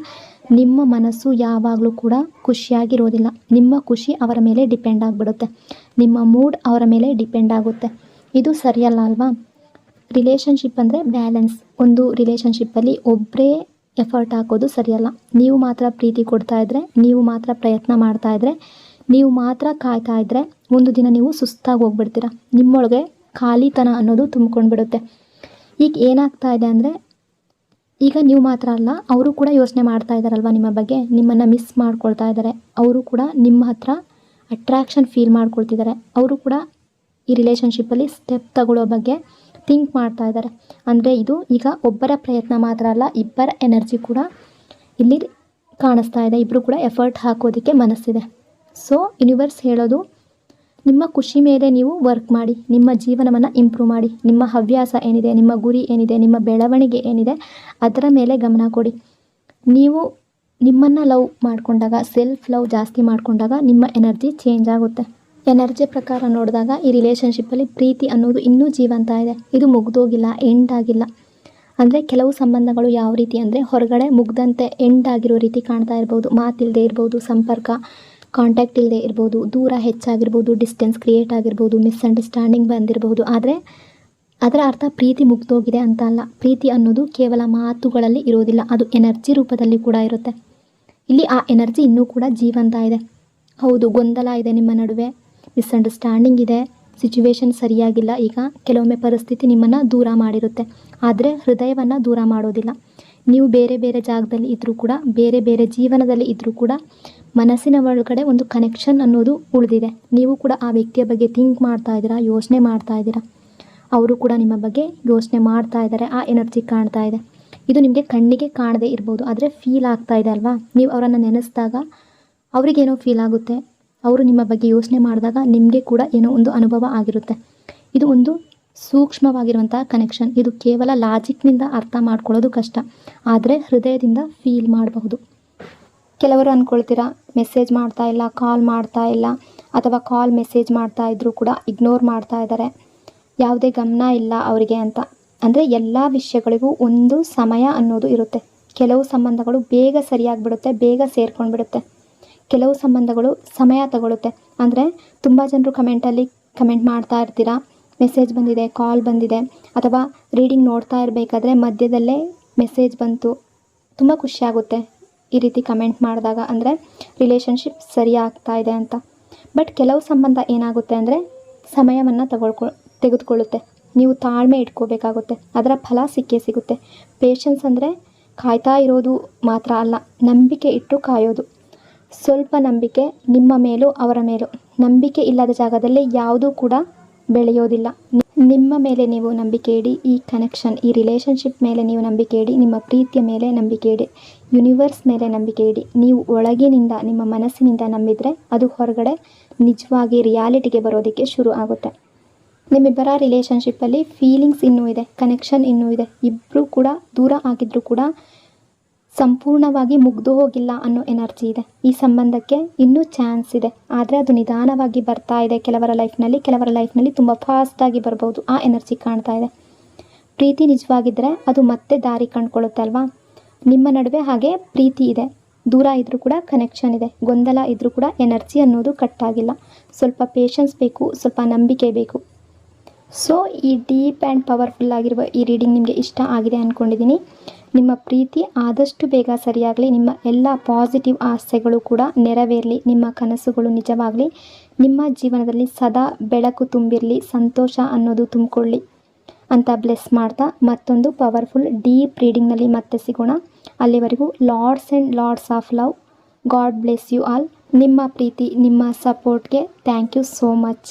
ನಿಮ್ಮ ಮನಸ್ಸು ಯಾವಾಗಲೂ ಕೂಡ ಖುಷಿಯಾಗಿರೋದಿಲ್ಲ. ನಿಮ್ಮ ಖುಷಿ ಅವರ ಮೇಲೆ ಡಿಪೆಂಡ್ ಆಗಿಬಿಡುತ್ತೆ, ನಿಮ್ಮ ಮೂಡ್ ಅವರ ಮೇಲೆ ಡಿಪೆಂಡ್ ಆಗುತ್ತೆ. ಇದು ಸರಿಯಲ್ಲ ಅಲ್ವಾ? ರಿಲೇಷನ್ಶಿಪ್ ಅಂದರೆ ಬ್ಯಾಲೆನ್ಸ್. ಒಂದು ರಿಲೇಷನ್ಶಿಪ್ಪಲ್ಲಿ ಒಬ್ಬರೇ ಎಫರ್ಟ್ ಹಾಕೋದು ಸರಿಯಲ್ಲ. ನೀವು ಮಾತ್ರ ಪ್ರೀತಿ ಕೊಡ್ತಾ ಇದ್ದರೆ, ನೀವು ಮಾತ್ರ ಪ್ರಯತ್ನ ಮಾಡ್ತಾ ಇದ್ದರೆ, ನೀವು ಮಾತ್ರ ಕಾಯ್ತಾ ಇದ್ದರೆ ಒಂದು ದಿನ ನೀವು ಸುಸ್ತಾಗಿ ಹೋಗ್ಬಿಡ್ತೀರ. ನಿಮ್ಮೊಳಗೆ ಖಾಲಿತನ ಅನ್ನೋದು ತುಂಬ್ಕೊಂಡು ಬಿಡುತ್ತೆ. ಈಗ ಏನಾಗ್ತಾ ಇದೆ ಅಂದರೆ, ಈಗ ನೀವು ಮಾತ್ರ ಅಲ್ಲ, ಅವರು ಕೂಡ ಯೋಚನೆ ಮಾಡ್ತಾ ಇದ್ದಾರಲ್ವ ನಿಮ್ಮ ಬಗ್ಗೆ, ನಿಮ್ಮನ್ನು ಮಿಸ್ ಮಾಡ್ಕೊಳ್ತಾ ಇದ್ದಾರೆ. ಅವರು ಕೂಡ ನಿಮ್ಮ ಹತ್ರ ಅಟ್ರಾಕ್ಷನ್ ಫೀಲ್ ಮಾಡ್ಕೊಳ್ತಿದ್ದಾರೆ. ಅವರು ಕೂಡ ಈ ರಿಲೇಷನ್ಶಿಪ್ಪಲ್ಲಿ ಸ್ಟೆಪ್ ತಗೊಳ್ಳೋ ಬಗ್ಗೆ ಥಿಂಕ್ ಮಾಡ್ತಾ ಇದ್ದಾರೆ. ಅಂದರೆ ಇದು ಈಗ ಒಬ್ಬರ ಪ್ರಯತ್ನ ಮಾತ್ರ ಅಲ್ಲ, ಇಬ್ಬರ ಎನರ್ಜಿ ಕೂಡ ಇಲ್ಲಿ ಕಾಣಿಸ್ತಾ ಇದೆ. ಇಬ್ಬರು ಕೂಡ ಎಫರ್ಟ್ ಹಾಕೋದಕ್ಕೆ ಮನಸ್ಸಿದೆ. ಸೊ ಯೂನಿವರ್ಸ್ ಹೇಳೋದು, ನಿಮ್ಮ ಖುಷಿ ಮೇಲೆ ನೀವು ವರ್ಕ್ ಮಾಡಿ, ನಿಮ್ಮ ಜೀವನವನ್ನು ಇಂಪ್ರೂವ್ ಮಾಡಿ, ನಿಮ್ಮ ಹವ್ಯಾಸ ಏನಿದೆ, ನಿಮ್ಮ ಗುರಿ ಏನಿದೆ, ನಿಮ್ಮ ಬೆಳವಣಿಗೆ ಏನಿದೆ ಅದರ ಮೇಲೆ ಗಮನ ಕೊಡಿ. ನೀವು ನಿಮ್ಮನ್ನು ಲವ್ ಮಾಡಿಕೊಂಡಾಗ, ಸೆಲ್ಫ್ ಲವ್ ಜಾಸ್ತಿ ಮಾಡಿಕೊಂಡಾಗ ನಿಮ್ಮ ಎನರ್ಜಿ ಚೇಂಜ್ ಆಗುತ್ತೆ. ಎನರ್ಜಿ ಪ್ರಕಾರ ನೋಡಿದಾಗ ಈ ರಿಲೇಷನ್ಶಿಪ್ಪಲ್ಲಿ ಪ್ರೀತಿ ಅನ್ನೋದು ಇನ್ನೂ ಜೀವಂತ ಇದೆ. ಇದು ಮುಗ್ದೋಗಿಲ್ಲ, ಎಂಡ್ ಆಗಿಲ್ಲ. ಅಂದರೆ ಕೆಲವು ಸಂಬಂಧಗಳು ಯಾವ ರೀತಿ ಅಂದರೆ, ಹೊರಗಡೆ ಮುಗ್ದಂತೆ ಎಂಡ್ ಆಗಿರೋ ರೀತಿ ಕಾಣ್ತಾ ಇರ್ಬೋದು. ಮಾತಿಲ್ಲದೆ ಇರ್ಬೋದು, ಸಂಪರ್ಕ ಕಾಂಟ್ಯಾಕ್ಟ್ ಇಲ್ಲದೆ ಇರ್ಬೋದು, ದೂರ ಹೆಚ್ಚಾಗಿರ್ಬೋದು, ಡಿಸ್ಟೆನ್ಸ್ ಕ್ರಿಯೇಟ್ ಆಗಿರ್ಬೋದು, ಮಿಸ್ಅಂಡರ್ಸ್ಟ್ಯಾಂಡಿಂಗ್ ಬಂದಿರಬಹುದು. ಆದರೆ ಅದರ ಅರ್ಥ ಪ್ರೀತಿ ಮುಗ್ದೋಗಿದೆ ಅಂತ ಅಲ್ಲ. ಪ್ರೀತಿ ಅನ್ನೋದು ಕೇವಲ ಮಾತುಗಳಲ್ಲಿ ಇರೋದಿಲ್ಲ, ಅದು ಎನರ್ಜಿ ರೂಪದಲ್ಲಿ ಕೂಡ ಇರುತ್ತೆ. ಇಲ್ಲಿ ಆ ಎನರ್ಜಿ ಇನ್ನೂ ಕೂಡ ಜೀವಂತ ಇದೆ. ಹೌದು, ಗೊಂದಲ ಇದೆ ನಿಮ್ಮ ನಡುವೆ, ಮಿಸ್ಅಂಡರ್ಸ್ಟ್ಯಾಂಡಿಂಗ್ ಇದೆ, ಸಿಚುವೇಶನ್ ಸರಿಯಾಗಿಲ್ಲ. ಈಗ ಕೆಲವೊಮ್ಮೆ ಪರಿಸ್ಥಿತಿ ನಿಮ್ಮನ್ನು ದೂರ ಮಾಡಿರುತ್ತೆ, ಆದರೆ ಹೃದಯವನ್ನು ದೂರ ಮಾಡೋದಿಲ್ಲ. ನೀವು ಬೇರೆ ಬೇರೆ ಜಾಗದಲ್ಲಿ ಇದ್ದರೂ ಕೂಡ, ಬೇರೆ ಬೇರೆ ಜೀವನದಲ್ಲಿ ಇದ್ದರೂ ಕೂಡ ಮನಸ್ಸಿನ ಒಳಗಡೆ ಒಂದು ಕನೆಕ್ಷನ್ ಅನ್ನೋದು ಉಳಿದಿದೆ. ನೀವು ಕೂಡ ಆ ವ್ಯಕ್ತಿಯ ಬಗ್ಗೆ ಥಿಂಕ್ ಮಾಡ್ತಾ ಇದ್ದೀರಾ, ಯೋಚನೆ ಮಾಡ್ತಾ ಇದ್ದೀರಾ. ಅವರು ಕೂಡ ನಿಮ್ಮ ಬಗ್ಗೆ ಯೋಚನೆ ಮಾಡ್ತಾ ಇದ್ದಾರೆ. ಆ ಎನರ್ಜಿ ಕಾಣ್ತಾ ಇದೆ. ಇದು ನಿಮಗೆ ಕಣ್ಣಿಗೆ ಕಾಣದೇ ಇರ್ಬೋದು, ಆದರೆ ಫೀಲ್ ಆಗ್ತಾ ಇದೆ ಅಲ್ವಾ? ನೀವು ಅವರನ್ನು ನೆನೆಸಿದಾಗ ಅವರಿಗೇನೋ ಫೀಲ್ ಆಗುತ್ತೆ. ಅವರು ನಿಮ್ಮ ಬಗ್ಗೆ ಯೋಚನೆ ಮಾಡಿದಾಗ ನಿಮಗೆ ಕೂಡ ಏನೋ ಒಂದು ಅನುಭವ ಆಗಿರುತ್ತೆ. ಇದು ಒಂದು ಸೂಕ್ಷ್ಮವಾಗಿರುವಂಥ ಕನೆಕ್ಷನ್. ಇದು ಕೇವಲ ಲಾಜಿಕ್ನಿಂದ ಅರ್ಥ ಮಾಡ್ಕೊಳ್ಳೋದು ಕಷ್ಟ, ಆದರೆ ಹೃದಯದಿಂದ ಫೀಲ್ ಮಾಡಬಹುದು. ಕೆಲವರು ಅಂದ್ಕೊಳ್ತೀರಾ, ಮೆಸೇಜ್ ಮಾಡ್ತಾ ಇಲ್ಲ, ಕಾಲ್ ಮಾಡ್ತಾ ಇಲ್ಲ, ಅಥವಾ ಕಾಲ್ ಮೆಸೇಜ್ ಮಾಡ್ತಾ ಇದ್ದರೂ ಕೂಡ ಇಗ್ನೋರ್ ಮಾಡ್ತಾ ಇದ್ದಾರೆ, ಯಾವುದೇ ಗಮನ ಇಲ್ಲ ಅವರಿಗೆ ಅಂತ. ಅಂದರೆ ಎಲ್ಲ ವಿಷಯಗಳಿಗೂ ಒಂದು ಸಮಯ ಅನ್ನೋದು ಇರುತ್ತೆ. ಕೆಲವು ಸಂಬಂಧಗಳು ಬೇಗ ಸರಿಯಾಗಿಬಿಡುತ್ತೆ, ಬೇಗ ಸೇರ್ಕೊಂಡ್ಬಿಡುತ್ತೆ. ಕೆಲವು ಸಂಬಂಧಗಳು ಸಮಯ ತಗೊಳುತ್ತೆ. ಅಂದರೆ ತುಂಬ ಜನರು ಕಮೆಂಟ್ ಮಾಡ್ತಾ ಇರ್ತೀರಾ, ಮೆಸೇಜ್ ಬಂದಿದೆ, ಕಾಲ್ ಬಂದಿದೆ, ಅಥವಾ ರೀಡಿಂಗ್ ನೋಡ್ತಾ ಇರಬೇಕಾದ್ರೆ ಮಧ್ಯದಲ್ಲೇ ಮೆಸೇಜ್ ಬಂತು. ತುಂಬ ಖುಷಿಯಾಗುತ್ತೆ ಈ ರೀತಿ ಕಮೆಂಟ್ ಮಾಡಿದಾಗ, ಅಂದರೆ ರಿಲೇಷನ್ಶಿಪ್ ಸರಿ ಆಗ್ತಾ ಇದೆ ಅಂತ. ಬಟ್ ಕೆಲವು ಸಂಬಂಧ ಏನಾಗುತ್ತೆ ಅಂದರೆ ಸಮಯವನ್ನು ತೆಗೆದುಕೊಳ್ಳುತ್ತೆ. ನೀವು ತಾಳ್ಮೆ ಇಟ್ಕೋಬೇಕಾಗುತ್ತೆ, ಅದರ ಫಲ ಸಿಕ್ಕೇ ಸಿಗುತ್ತೆ. ಪೇಷನ್ಸ್ ಅಂದರೆ ಕಾಯ್ತಾ ಇರೋದು ಮಾತ್ರ ಅಲ್ಲ, ನಂಬಿಕೆ ಇಟ್ಟು ಕಾಯೋದು. ಸ್ವಲ್ಪ ನಂಬಿಕೆ ನಿಮ್ಮ ಮೇಲೂ ಅವರ ಮೇಲೂ. ನಂಬಿಕೆ ಇಲ್ಲದ ಜಾಗದಲ್ಲಿ ಯಾವುದೂ ಕೂಡ ಬೆಳೆಯೋದಿಲ್ಲ. ನಿಮ್ಮ ಮೇಲೆ ನೀವು ನಂಬಿಕೆ ಇಡಿ, ಈ ಕನೆಕ್ಷನ್, ಈ ರಿಲೇಷನ್ಶಿಪ್ ಮೇಲೆ ನೀವು ನಂಬಿಕೆ ಇಡಿ, ನಿಮ್ಮ ಪ್ರೀತಿಯ ಮೇಲೆ ನಂಬಿಕೆ ಇಡಿ, ಯೂನಿವರ್ಸ್ ಮೇಲೆ ನಂಬಿಕೆ ಇಡಿ. ನೀವು ಒಳಗಿನಿಂದ, ನಿಮ್ಮ ಮನಸ್ಸಿನಿಂದ ನಂಬಿದರೆ ಅದು ಹೊರಗಡೆ ನಿಜವಾಗಿ ರಿಯಾಲಿಟಿಗೆ ಬರೋದಕ್ಕೆ ಶುರು ಆಗುತ್ತೆ. ನಿಮ್ಮಿಬ್ಬರ ರಿಲೇಷನ್ಶಿಪ್ಪಲ್ಲಿ ಫೀಲಿಂಗ್ಸ್ ಇನ್ನೂ ಇದೆ, ಕನೆಕ್ಷನ್ ಇನ್ನೂ ಇದೆ. ಇಬ್ಬರು ಕೂಡ ದೂರ ಆಗಿದ್ರೂ ಕೂಡ ಸಂಪೂರ್ಣವಾಗಿ ಮುಗ್ದು ಹೋಗಿಲ್ಲ ಅನ್ನೋ ಎನರ್ಜಿ ಇದೆ. ಈ ಸಂಬಂಧಕ್ಕೆ ಇನ್ನೂ ಚಾನ್ಸ್ ಇದೆ, ಆದರೆ ಅದು ನಿಧಾನವಾಗಿ ಬರ್ತಾ ಇದೆ ಕೆಲವರ ಲೈಫ್ನಲ್ಲಿ ತುಂಬ ಫಾಸ್ಟಾಗಿ ಬರ್ಬೋದು. ಆ ಎನರ್ಜಿ ಕಾಣ್ತಾ ಇದೆ. ಪ್ರೀತಿ ನಿಜವಾಗಿದ್ದರೆ ಅದು ಮತ್ತೆ ದಾರಿ ಕಂಡುಕೊಳ್ಳುತ್ತೆ ಅಲ್ವಾ? ನಿಮ್ಮ ನಡುವೆ ಹಾಗೆ ಪ್ರೀತಿ ಇದೆ, ದೂರ ಇದ್ದರೂ ಕೂಡ ಕನೆಕ್ಷನ್ ಇದೆ, ಗೊಂದಲ ಇದ್ದರೂ ಕೂಡ ಎನರ್ಜಿ ಅನ್ನೋದು ಕಟ್ಟಾಗಿಲ್ಲ. ಸ್ವಲ್ಪ ಪೇಷನ್ಸ್ ಬೇಕು, ಸ್ವಲ್ಪ ನಂಬಿಕೆ ಬೇಕು. ಸೊ ಈ ಡೀಪ್ ಆ್ಯಂಡ್ ಪವರ್ಫುಲ್ ಆಗಿರುವ ಈ ರೀಡಿಂಗ್ ನಿಮಗೆ ಇಷ್ಟ ಆಗಿದೆ ಅಂದ್ಕೊಂಡಿದ್ದೀನಿ. ನಿಮ್ಮ ಪ್ರೀತಿ ಆದಷ್ಟು ಬೇಗ ಸರಿಯಾಗಲಿ, ನಿಮ್ಮ ಎಲ್ಲ ಪಾಸಿಟಿವ್ ಆಸೆಗಳು ಕೂಡ ನೆರವೇರಲಿ, ನಿಮ್ಮ ಕನಸುಗಳು ನಿಜವಾಗಲಿ, ನಿಮ್ಮ ಜೀವನದಲ್ಲಿ ಸದಾ ಬೆಳಕು ತುಂಬಿರಲಿ, ಸಂತೋಷ ಅನ್ನೋದು ತುಂಬಿಕೊಳ್ಳಿ ಅಂತ ಬ್ಲೆಸ್ ಮಾಡ್ತಾ ಮತ್ತೊಂದು ಪವರ್ಫುಲ್ ಡೀಪ್ ರೀಡಿಂಗ್ನಲ್ಲಿ ಮತ್ತೆ ಸಿಗೋಣ. ಅಲ್ಲಿವರೆಗೂ lords and lords of love. God bless you all. ನಿಮ್ಮ ಪ್ರೀತಿ, ನಿಮ್ಮ ಸಪೋರ್ಟ್ಗೆ ಥ್ಯಾಂಕ್ ಯು ಸೋ ಮಚ್.